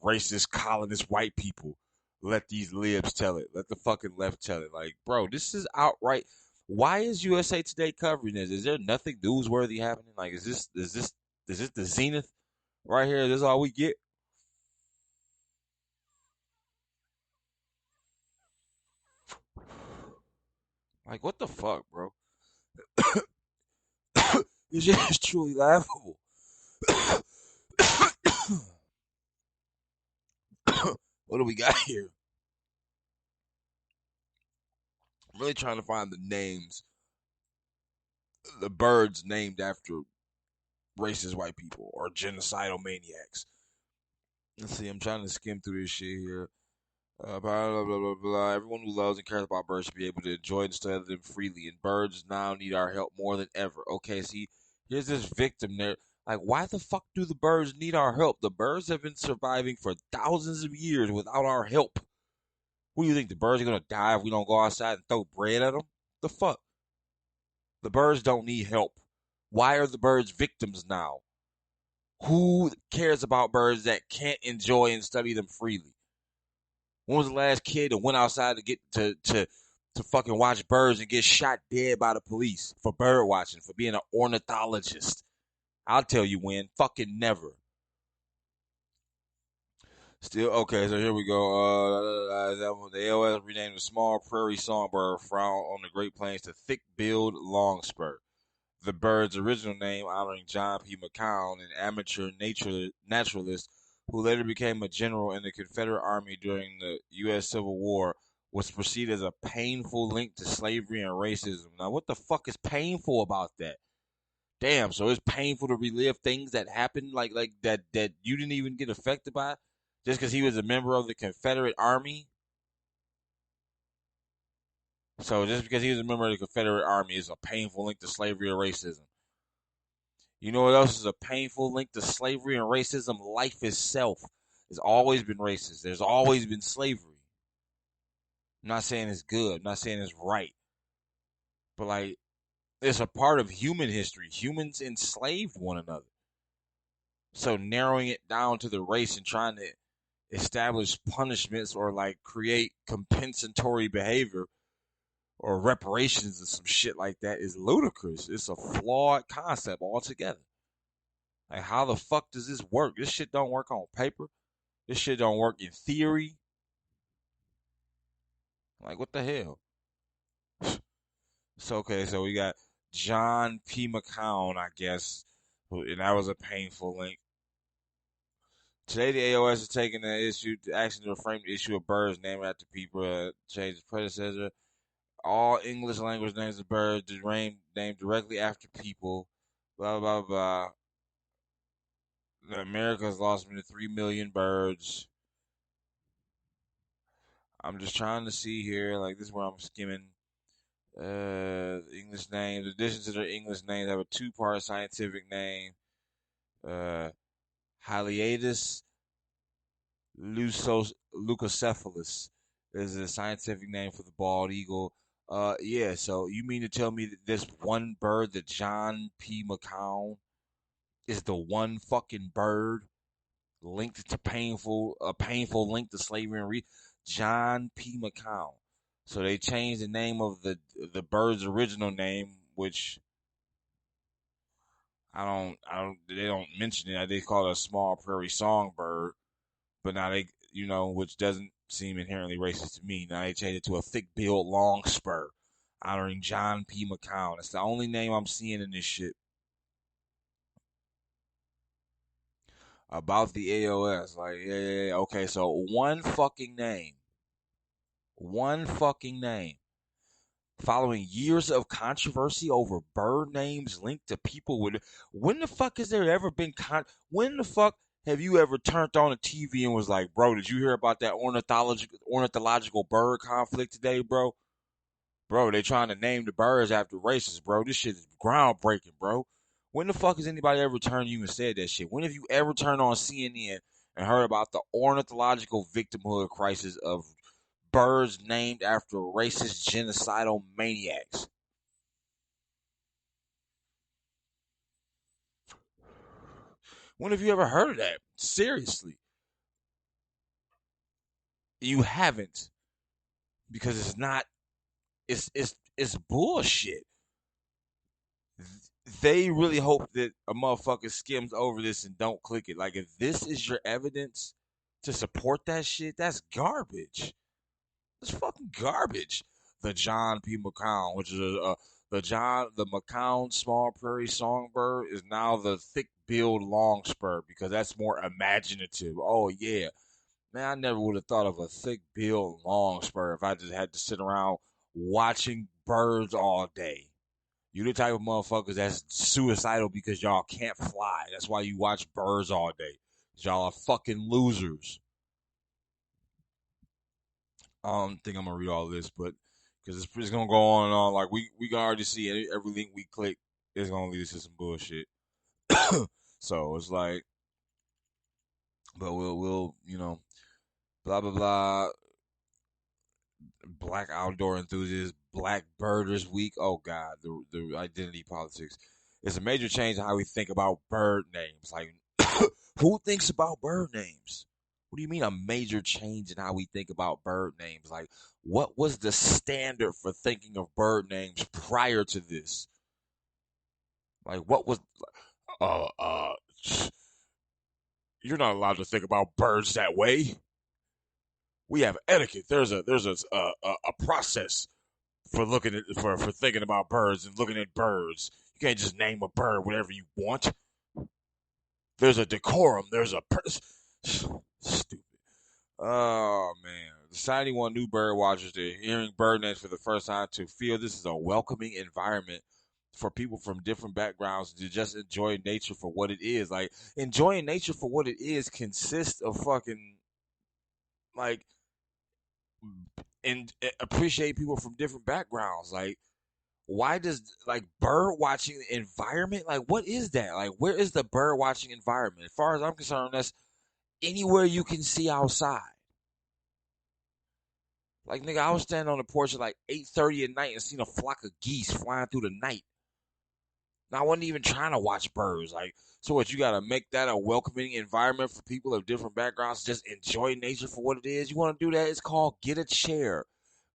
racist colonist white people. Let these libs tell it. Let the fucking left tell it. Like, bro, this is outright. Why is USA Today covering this? Is there nothing newsworthy happening? Like, is this the zenith right here? This is all we get. Like, what the fuck, bro? This shit is truly laughable. What do we got here? I'm really trying to find the names, the birds named after racist white people or genocidal maniacs. Let's see, I'm trying to skim through this shit here. Blah, blah, blah, blah, blah. Everyone who loves and cares about birds should be able to enjoy and study them freely, and birds now need our help more than ever. Okay, see, here's this victim there. Like, why the fuck do the birds need our help? The birds have been surviving for thousands of years without our help. What do you think? The birds are gonna die if we don't go outside and throw bread at them? The fuck? The birds don't need help. Why are the birds victims now? Who cares about birds that can't enjoy and study them freely? When was the last kid that went outside to get to fucking watch birds and get shot dead by the police for bird watching, for being an ornithologist? I'll tell you when. Fucking never. Still okay. So here we go. The AOS renamed the small prairie songbird found on the Great Plains to thick-billed longspur. The bird's original name, honoring John P. McCown, an amateur naturalist who later became a general in the Confederate Army during the U.S. Civil War, was perceived as a painful link to slavery and racism. Now, what the fuck is painful about that? Damn, so it's painful to relive things that happened like that you didn't even get affected by just because he was a member of the Confederate Army. So just because he was a member of the Confederate Army is a painful link to slavery or racism. You know what else is a painful link to slavery and racism? Life itself has always been racist. There's always been slavery. I'm not saying it's good. I'm not saying it's right. But like, it's a part of human history. Humans enslaved one another. So narrowing it down to the race and trying to establish punishments or like create compensatory behavior or reparations or some shit like that is ludicrous. It's a flawed concept altogether. Like, how the fuck does this work? This shit don't work on paper. This shit don't work in theory. Like, what the hell? So, okay, so we got John P. McCown, I guess, and that was a painful link. Today, the AOS is taking the action to frame the issue of birds named after people, change its predecessor. All English language names of birds named directly after people. Blah blah blah. America has lost nearly 3 million birds. I'm just trying to see here. Like, this is where I'm skimming. English names. In addition to their English names, have a two-part scientific name. Haliaetus leucocephalus is a scientific name for the bald eagle. Yeah, so you mean to tell me that this one bird, the John P. McCown, is the one fucking bird linked to a painful link to slavery and John P. McCown. So they changed the name of the bird's original name, which they don't mention it. They call it a small prairie songbird, but now which doesn't seem inherently racist to me. Now they changed it to a thick-billed longspur, honoring John P. McCown. It's the only name I'm seeing in this shit about the AOS. Like, yeah. Okay, so one fucking name. Following years of controversy over bird names linked to people with. When the fuck has there ever been when the fuck have you ever turned on a TV and was like, bro, did you hear about that ornithological bird conflict today, bro? Bro, they trying to name the birds after races, bro. This shit is groundbreaking, bro. When the fuck has anybody ever turned you and said that shit? When have you ever turned on CNN and heard about the ornithological victimhood crisis of birds named after racist genocidal maniacs? When have you ever heard of that? Seriously. You haven't. Because it's not it's bullshit. They really hope that a motherfucker skims over this and don't click it. Like, if this is your evidence to support that shit, that's garbage. It's fucking garbage. The John P. McCown, which is the McCown small prairie songbird, is now the thick-billed longspur because that's more imaginative. Oh yeah, man, I never would have thought of a thick-billed longspur if I just had to sit around watching birds all day. You the type of motherfuckers that's suicidal because y'all can't fly. That's why you watch birds all day. Y'all are fucking losers. I don't think I'm gonna read all this, but because it's gonna go on and on. Like, we can already see every link we click is gonna lead us to some bullshit. So it's like, but we'll blah blah blah. Black outdoor enthusiasts, Black Birders Week. Oh God, the identity politics. It's a major change in how we think about bird names. Like, who thinks about bird names? What do you mean a major change in how we think about bird names? Like, what was the standard for thinking of bird names prior to this? Like, what was uh uh you're not allowed to think about birds that way. We have etiquette. There's a process for looking at for thinking about birds and looking at birds. You can't just name a bird whatever you want. There's a decorum. Stupid. Oh man. The society want new bird watchers to hearing bird names for the first time to feel this is a welcoming environment for people from different backgrounds to just enjoy nature for what it is. Like enjoying nature for what it is consists of fucking like and appreciate people from different backgrounds. Like why does like bird watching environment like what is that? Like where is the bird watching environment? As far as I'm concerned, that's anywhere you can see outside. Like nigga, I was standing on the porch at like 8:30 at night and seen a flock of geese flying through the night. And I wasn't even trying to watch birds. Like, so what? You gotta make that a welcoming environment for people of different backgrounds. To just enjoy nature for what it is. You want to do that? It's called get a chair,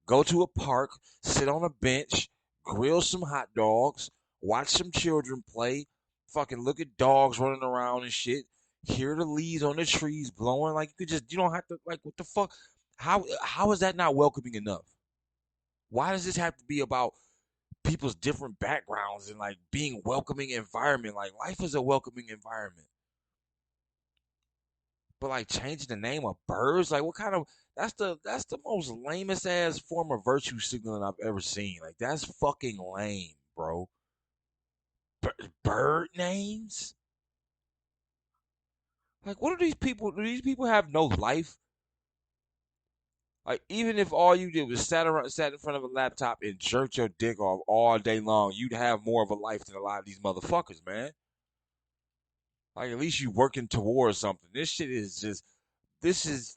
go to a park, sit on a bench, grill some hot dogs, watch some children play, fucking look at dogs running around and shit. Hear the leaves on the trees blowing. Like you don't have to. Like what the fuck? How is that not welcoming enough? Why does this have to be about people's different backgrounds and like being welcoming environment? Like life is a welcoming environment. But like changing the name of birds, like what kind of that's the most lamest ass form of virtue signaling I've ever seen. Like that's fucking lame, bro. Bird names? Like what are these people? Do these people have no life? Like even if all you did was sat in front of a laptop and jerked your dick off all day long, you'd have more of a life than a lot of these motherfuckers, man. Like at least you working towards something. This shit is just this is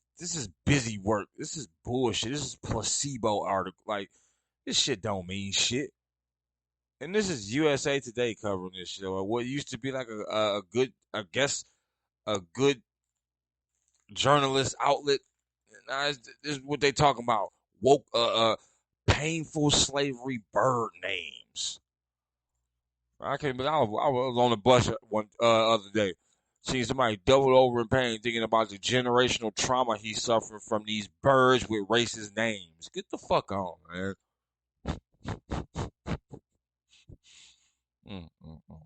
busy work. This is bullshit. This is placebo article. Like this shit don't mean shit. And this is USA Today covering this shit. What used to be like a good, I guess, a good journalist outlet. Now this is what they talking about. Woke, painful slavery bird names. I can't. But I was on the bus one other day, seeing somebody doubled over in pain, thinking about the generational trauma he suffered from these birds with racist names. Get the fuck on, man. Mm-mm-mm.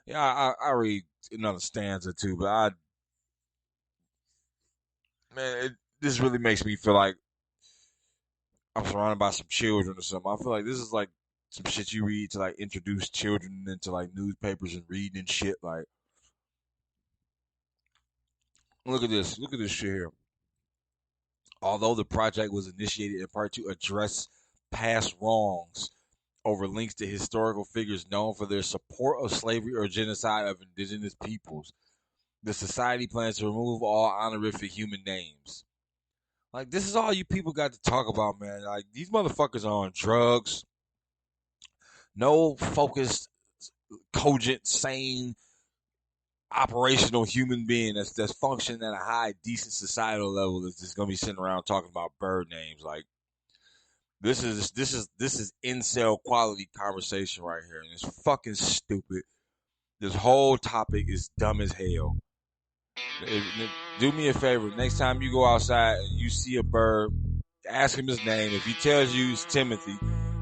Yeah, I read another stanza too, but man, this really makes me feel like I'm surrounded by some children or something. I feel like this is like some shit you read to like introduce children into like newspapers and reading and shit. Like, look at this. Look at this shit here. Although the project was initiated in part to address past wrongs over links to historical figures known for their support of slavery or genocide of indigenous peoples, the society plans to remove all honorific human names. Like, this is all you people got to talk about, man. Like, these motherfuckers are on drugs. No focused, cogent, sane, operational human being that's functioning at a high, decent societal level is just gonna be sitting around talking about bird names. Like, this is incel quality conversation right here, and it's fucking stupid. This whole topic is dumb as hell. Do me a favor. Next time you go outside and you see a bird, ask him his name. If he tells you it's Timothy,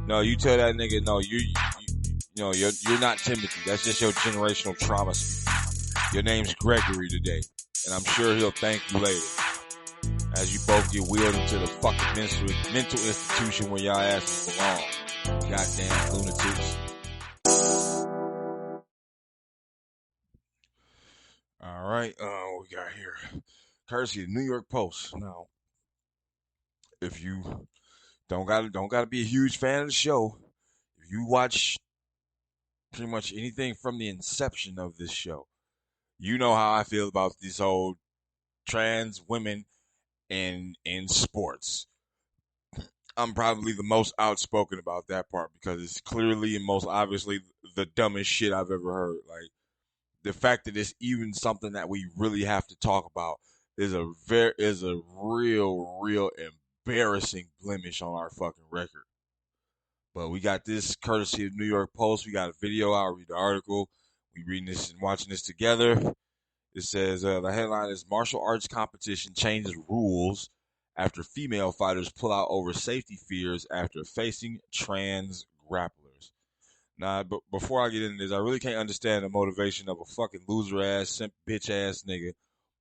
no, you tell that nigga, no, you're not Timothy. That's just your generational trauma. Your name's Gregory today, and I'm sure he'll thank you later. As you both get wheeled into the fucking mental institution where y'all asses belong. Goddamn lunatics. All right, what we got here? Courtesy of New York Post. Now, if you don't gotta be a huge fan of the show, if you watch pretty much anything from the inception of this show, you know how I feel about these whole trans women in sports. I'm probably the most outspoken about that part because it's clearly and most obviously the dumbest shit I've ever heard. Like the fact that it's even something that we really have to talk about is a real embarrassing blemish on our fucking record. But we got this courtesy of New York Post. We got a video. I'll read the article. We reading this and watching this together. It says the headline is Martial Arts Competition Changes Rules After Female Fighters Pull Out Over Safety Fears After Facing Trans Grapplers. Nah, but before I get into this, I really can't understand the motivation of a fucking loser ass, simp bitch ass nigga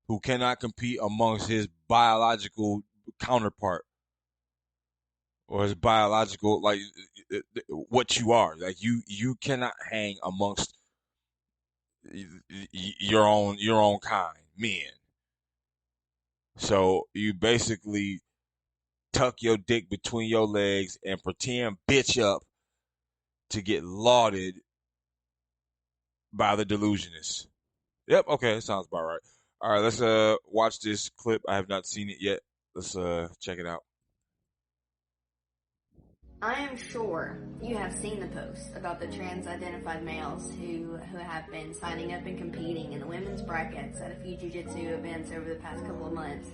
who cannot compete amongst his biological counterpart or his biological what you are. Like you cannot hang amongst your own kind, men. So you basically tuck your dick between your legs and pretend bitch up to get lauded by the delusionists. Yep, okay, that sounds about right. All right, let's watch this clip. I have not seen it yet. Let's check it out. I am sure you have seen the posts about the trans-identified males who have been signing up and competing in the women's brackets at a few jiu-jitsu events over the past couple of months.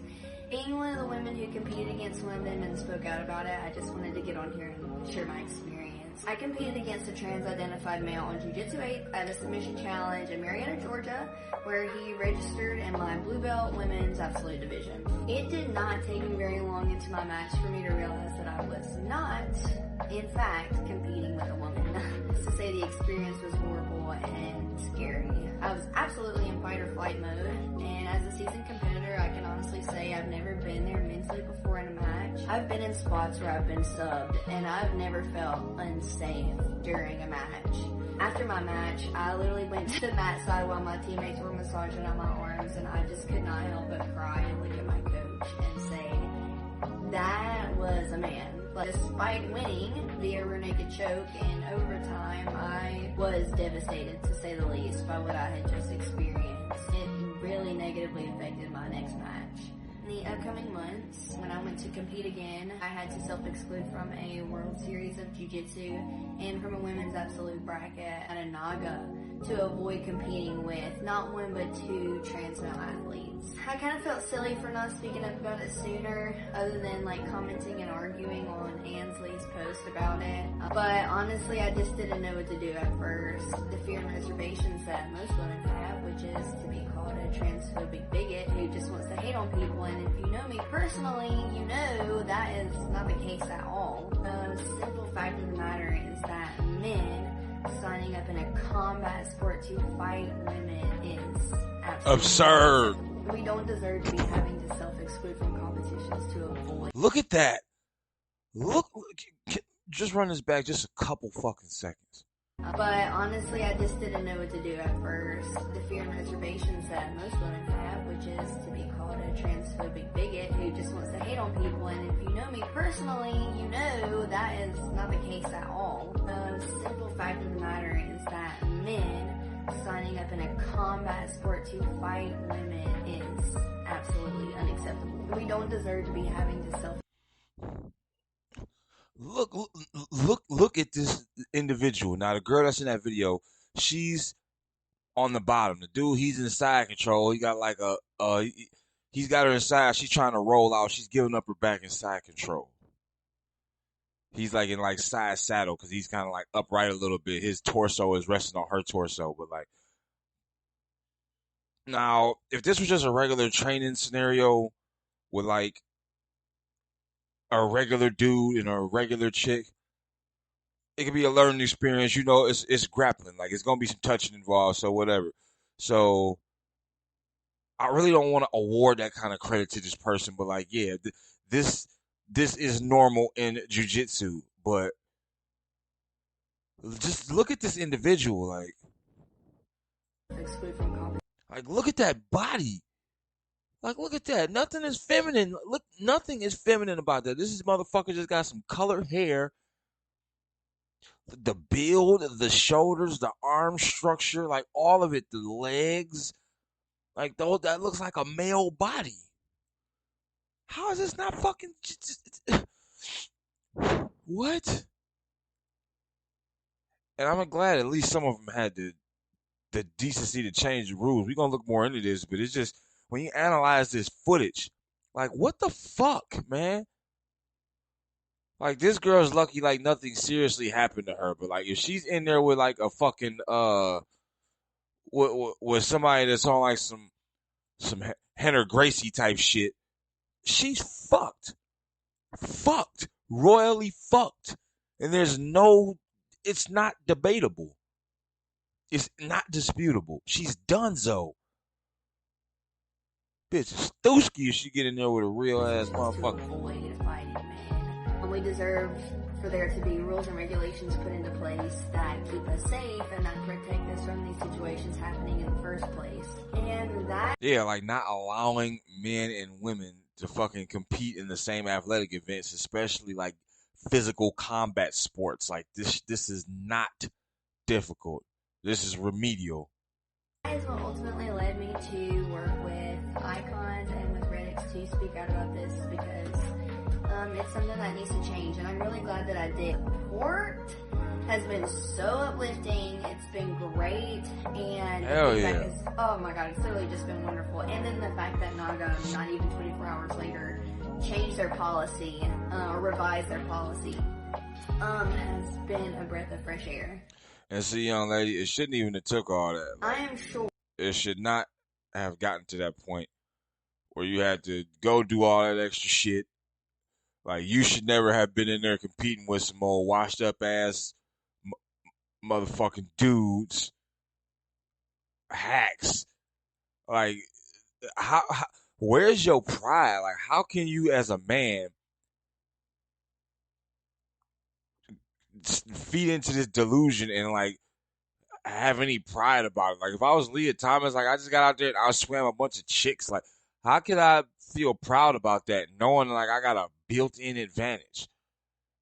Being one of the women who competed against one of them and spoke out about it, I just wanted to get on here and share my experience. I competed against a trans-identified male on Jiu-Jitsu 8 at a submission challenge in Marietta, Georgia, where he registered in my blue belt women's absolute division. It did not take me very long into my match for me to realize that I was not, in fact, competing with a woman. To say the experience was horrible and scary. I was absolutely in fight or flight mode, and as a seasoned competitor, I can honestly say I've never been there mentally before in a match. I've been in spots where I've been subbed, and I've never felt unsafe during a match. After my match, I literally went to the mat side while my teammates were massaging on my arms, and I just could not help but cry and look at my coach and say, that was a man. But despite winning via rear naked choke in overtime, I was devastated, to say the least, by what I had just experienced. It really negatively affected my next match. In the upcoming months, when I went to compete again, I had to self-exclude from a World Series of Jiu-Jitsu and from a women's absolute bracket at a Naga to avoid competing with not one but two trans male athletes. I kind of felt silly for not speaking up about it sooner, other than like commenting and arguing on Ansley's post about it. But honestly, I just didn't know what to do at first. The fear and reservations that most women have, which is to be called a transphobic bigot who just wants to hate on people. And if you know me personally, you know that is not the case at all. The simple fact of the matter is that men signing up in a combat sport to fight women is absolutely Absurd. We don't deserve to be having to self-exclude from competitions to avoid. Look at that. Look, just run this back just a couple fucking seconds. But honestly, I just didn't know what to do at first. The fear and reservations that most women have, which is to be called a transphobic bigot who just wants to hate on people. And if you know me personally, you know that is not the case at all. The simple fact of the matter is that men signing up in a combat sport to fight women is absolutely unacceptable. We don't deserve to be having to self. Look at this individual. Now, the girl that's in that video, she's on the bottom. The dude, he's in side control. He got like he's got her inside. She's trying to roll out. She's giving up her back in side control. He's like in like side saddle because he's kind of like upright a little bit. His torso is resting on her torso. But like, now, if this was just a regular training scenario with like a regular dude and a regular chick, it could be a learning experience. You know, it's grappling. Like, it's gonna be some touching involved, so whatever. So I really don't want to award that kind of credit to this person, but like, yeah, this is normal in jiu-jitsu. But just look at this individual, like look at that body. Like, look at that. Nothing is feminine. Look, nothing is feminine about that. This motherfucker just got some colored hair. The build, the shoulders, the arm structure, like all of it, the legs, like that looks like a male body. How is this not fucking what? And I'm glad at least some of them had the decency to change the rules. We're gonna look more into this, but it's just when you analyze this footage, like, what the fuck, man? Like, this girl's lucky like nothing seriously happened to her, but like if she's in there with like a fucking with somebody that's on like some Henner Gracie type shit, she's fucked, royally fucked, and there's no It's not debatable. It's not disputable. She's donezo. Bitch, Stooski if she get in there with a real ass motherfucker. Avoid fighting men. We deserve for there to be rules and regulations put into place that keep us safe and that protect us from these situations happening in the first place. And that... Yeah, like not allowing men and women to fucking compete in the same athletic events, especially like physical combat sports. Like this is not difficult. This is remedial. That is what ultimately led me to work with icons and with Reddits to speak out about this because it's something that needs to change, and I'm really glad that I did. Support has been so uplifting. It's been great, and hell yeah. Oh my god, it's literally just been wonderful. And then the fact that Naga, not even 24 hours later, changed their policy or revised their policy has been a breath of fresh air. And see, young lady, it shouldn't even have took all that. I am sure it should not have gotten to that point where you had to go do all that extra shit. Like, you should never have been in there competing with some old washed up ass motherfucking dudes, hacks. Like, how where's your pride? Like, how can you as a man feed into this delusion and like have any pride about it? Like, if I was Leah Thomas, like I just got out there and I swam a bunch of chicks, like how could I feel proud about that knowing like I got a built-in advantage?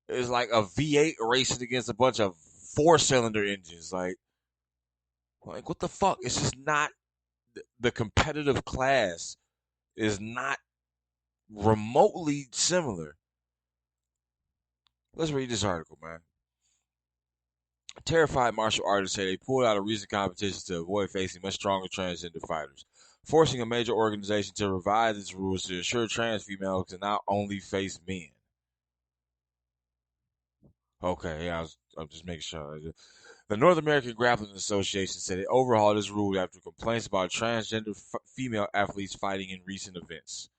It's like a V8 racing against a bunch of 4-cylinder engines. Like what the fuck? It's just not, the competitive class is not remotely similar. Let's read this article, man. Terrified martial artists say they pulled out of recent competitions to avoid facing much stronger transgender fighters, forcing a major organization to revise its rules to ensure trans females can not only face men. Okay, yeah, I'm just making sure. The North American Grappling Association said it overhauled its rule after complaints about transgender female athletes fighting in recent events.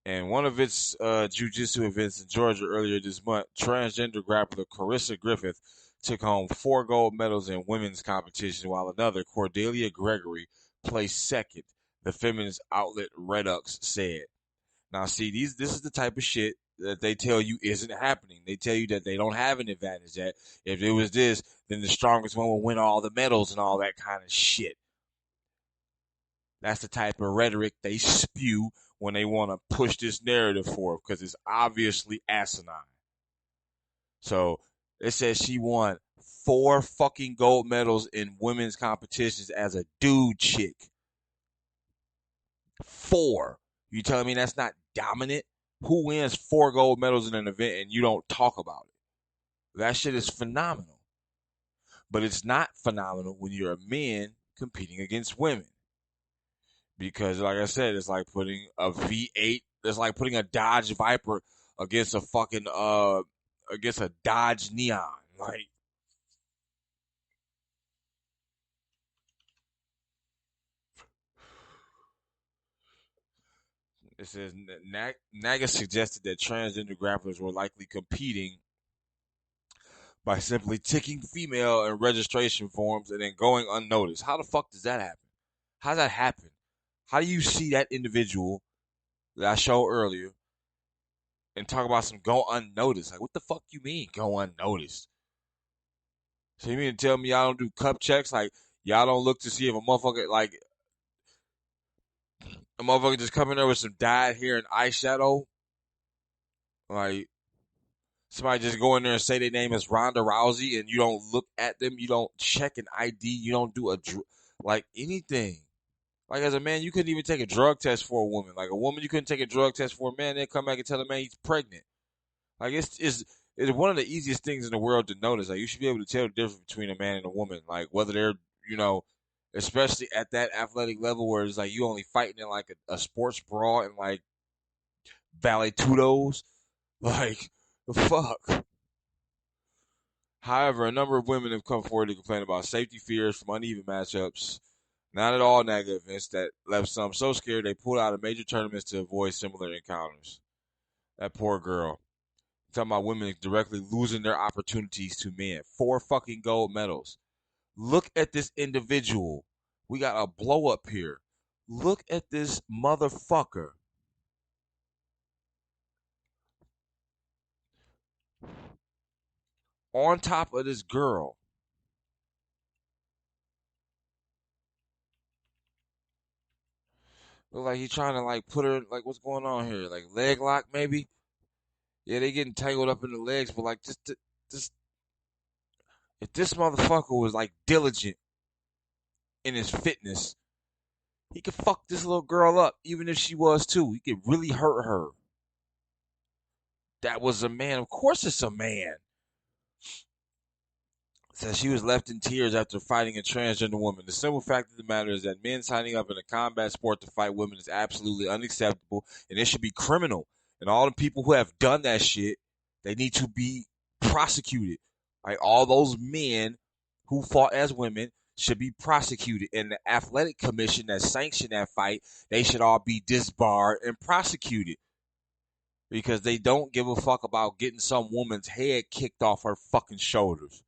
And one of its jiu-jitsu events in Georgia earlier this month, transgender grappler Carissa Griffith took home 4 gold medals in women's competition, while another, Cordelia Gregory, placed second, the feminist outlet Redux said. Now, see, this is the type of shit that they tell you isn't happening. They tell you that they don't have an advantage, that if it was this, then the strongest one will win all the medals and all that kind of shit. That's the type of rhetoric they spew when they want to push this narrative forward, because it's obviously asinine. So it says she won 4 fucking gold medals in women's competitions as a dude chick. 4. You telling me that's not dominant? Who wins 4 gold medals in an event and you don't talk about it? That shit is phenomenal. But it's not phenomenal when you're a man competing against women. Because, like I said, it's like putting a V8, it's like putting a Dodge Viper against a fucking, against a Dodge Neon. Like, it says Naga suggested that transgender grapplers were likely competing by simply ticking female in registration forms and then going unnoticed. How the fuck does that happen? How does that happen? How do you see that individual that I showed earlier and talk about some go unnoticed? Like, what the fuck you mean go unnoticed? So you mean to tell me y'all don't do cup checks? Like, y'all don't look to see if a motherfucker, like, a motherfucker just come in there with some dyed hair and eyeshadow? Like, somebody just go in there and say their name is Ronda Rousey and you don't look at them, you don't check an ID, you don't do like anything. Like, as a man, you couldn't even take a drug test for a woman. Like, a woman, you couldn't take a drug test for a man, then come back and tell a man he's pregnant. Like, it's one of the easiest things in the world to notice. Like, you should be able to tell the difference between a man and a woman. Like, whether they're, you know, especially at that athletic level where it's like you only fighting in like a sports brawl and like ballet tudos. Like, the fuck. However, a number of women have come forward to complain about safety fears from uneven matchups. Not at all negative events that left some so scared they pulled out of major tournaments to avoid similar encounters. That poor girl. Talking about women directly losing their opportunities to men. 4 fucking gold medals. Look at this individual. We got a blow up here. Look at this motherfucker. On top of this girl. Look like he's trying to like put her like what's going on here? Like leg lock maybe? Yeah, they getting tangled up in the legs, but like just if this motherfucker was like diligent in his fitness, he could fuck this little girl up, even if she was too. He could really hurt her. That was a man. Of course it's a man. Says she was left in tears after fighting a transgender woman. The simple fact of the matter is that men signing up in a combat sport to fight women is absolutely unacceptable, and it should be criminal. And all the people who have done that shit, they need to be prosecuted. Like all those men who fought as women should be prosecuted. And the athletic commission that sanctioned that fight, they should all be disbarred and prosecuted. Because they don't give a fuck about getting some woman's head kicked off her fucking shoulders.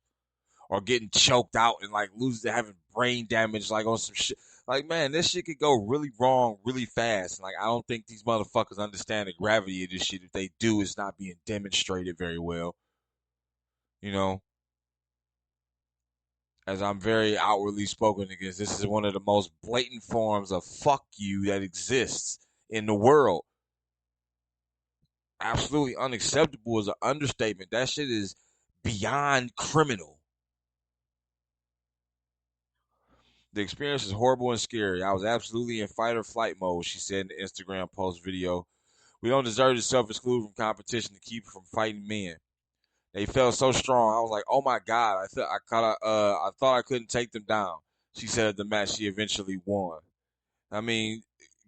Or getting choked out and like having brain damage like on some shit. Like, man, this shit could go really wrong really fast. Like, I don't think these motherfuckers understand the gravity of this shit. If they do, it's not being demonstrated very well. You know? As I'm very outwardly spoken against, this is one of the most blatant forms of fuck you that exists in the world. Absolutely unacceptable is an understatement. That shit is beyond criminal. The experience is horrible and scary. I was absolutely in fight or flight mode, she said in the Instagram post video. We don't deserve to self-exclude from competition to keep from fighting men. They felt so strong. I was like, oh my God. I thought I couldn't take them down. She said at the match she eventually won. I mean,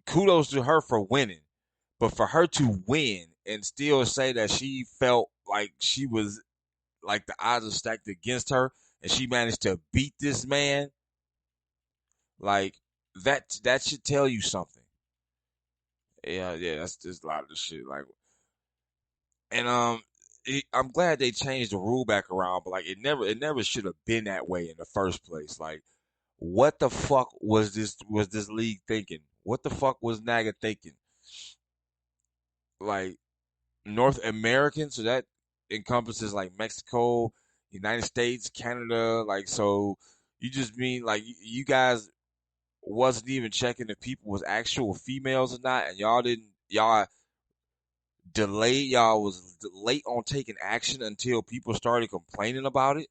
kudos to her for winning. But for her to win and still say that she felt like she was like the odds are stacked against her and she managed to beat this man, like that should tell you something. Yeah, that's just a lot of the shit. Like, and I'm glad they changed the rule back around, but like it never should have been that way in the first place. Like, what the fuck was this league thinking? What the fuck was Naga thinking? Like, North American, so that encompasses like Mexico, United States, Canada. Like, so you just mean like you guys wasn't even checking if people was actual females or not, and y'all was late on taking action until people started complaining about it.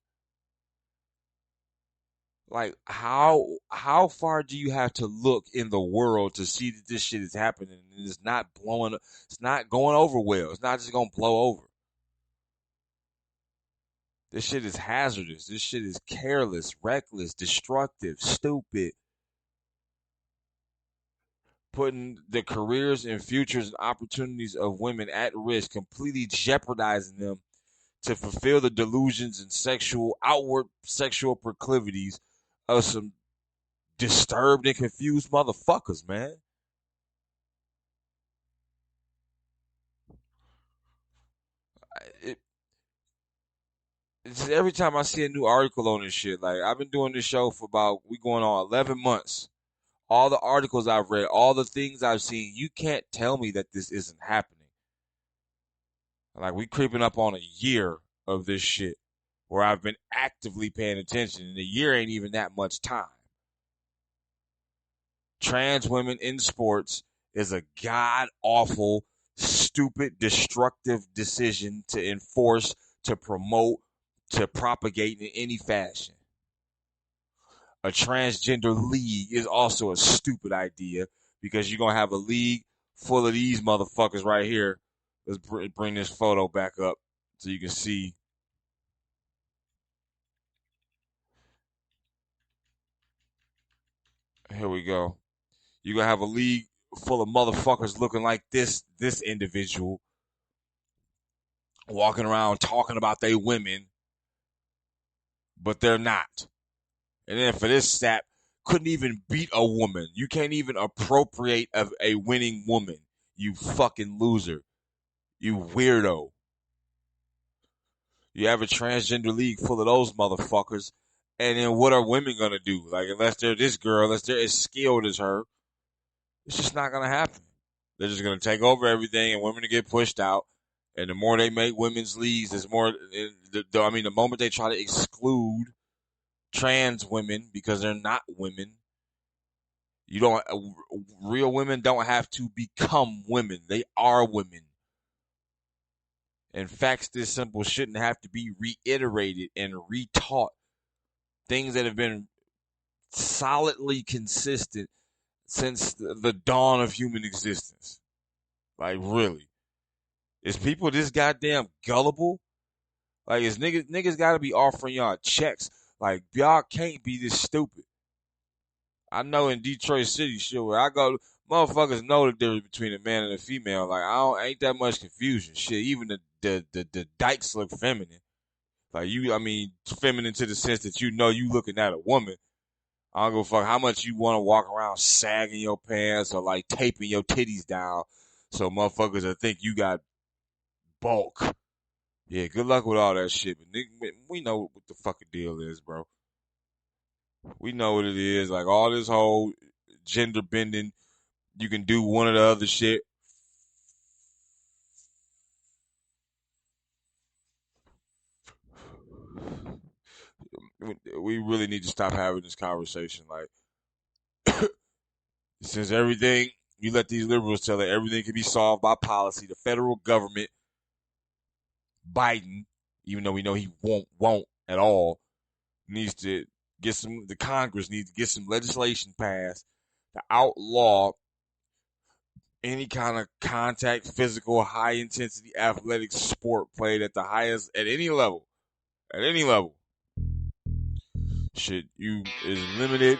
Like, how far do you have to look in the world to see that this shit is happening and it's not blowing up? It's not going over well. It's not just gonna blow over. This shit is hazardous. This shit is careless, reckless, destructive, stupid. Putting the careers and futures and opportunities of women at risk, completely jeopardizing them to fulfill the delusions and outward sexual proclivities of some disturbed and confused motherfuckers, man. It's just every time I see a new article on this shit, like I've been doing this show for we going on 11 months. All the articles I've read, all the things I've seen, you can't tell me that this isn't happening. Like, we creeping up on a year of this shit where I've been actively paying attention, and a year ain't even that much time. Trans women in sports is a god-awful, stupid, destructive decision to enforce, to promote, to propagate in any fashion. A transgender league is also a stupid idea because you're going to have a league full of these motherfuckers right here. Let's bring this photo back up so you can see. Here we go. You're going to have a league full of motherfuckers looking like this individual walking around talking about they women, but they're not. And then for this sap, couldn't even beat a woman. You can't even appropriate a winning woman. You fucking loser. You weirdo. You have a transgender league full of those motherfuckers. And then what are women gonna do? Like, unless they're this girl, unless they're as skilled as her, it's just not gonna happen. They're just gonna take over everything, and women to get pushed out. And the more they make women's leagues, there's more. The moment they try to exclude trans women because they're not women, you don't. Real women don't have to become women; they are women. And facts this simple shouldn't have to be reiterated and retaught. Things that have been solidly consistent since the dawn of human existence. Like, really. Is people this goddamn gullible? Like, is niggas gotta be offering y'all checks? Like, y'all can't be this stupid. I know in Detroit City, shit, where I go, motherfuckers know the difference between a man and a female. Like, ain't that much confusion. Shit, even the dykes look feminine. Like, feminine to the sense that you know you looking at a woman. I don't give a fuck how much you want to walk around sagging your pants or like taping your titties down so motherfuckers will think you got bulk. Yeah, good luck with all that shit. But we know what the fucking deal is, bro. We know what it is. Like, all this whole gender bending, you can do one or the other shit. We really need to stop having this conversation. Like, since everything, you let these liberals tell it, everything can be solved by policy. The federal government, Biden, even though we know he won't at all, needs to the Congress needs to get some legislation passed to outlaw any kind of contact, physical, high intensity athletic sport played at the highest, at any level. At any level. Shit, you is limited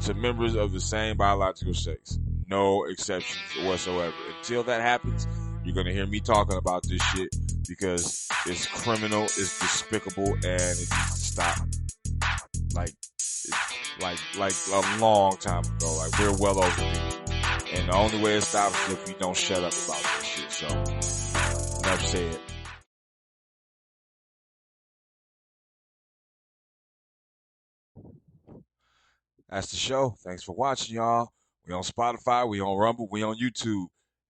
to members of the same biological sex. No exceptions whatsoever. Until that happens, you're going to hear me talking about this shit because it's criminal, it's despicable, and it needs to stop. Like a long time ago. Like, we're well overdue. And the only way it stops is if we don't shut up about this shit. So, enough said. That's the show. Thanks for watching, y'all. We on Spotify, we on Rumble, we on YouTube.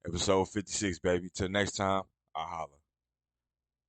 Episode 56, baby. Till next time, I'll holla.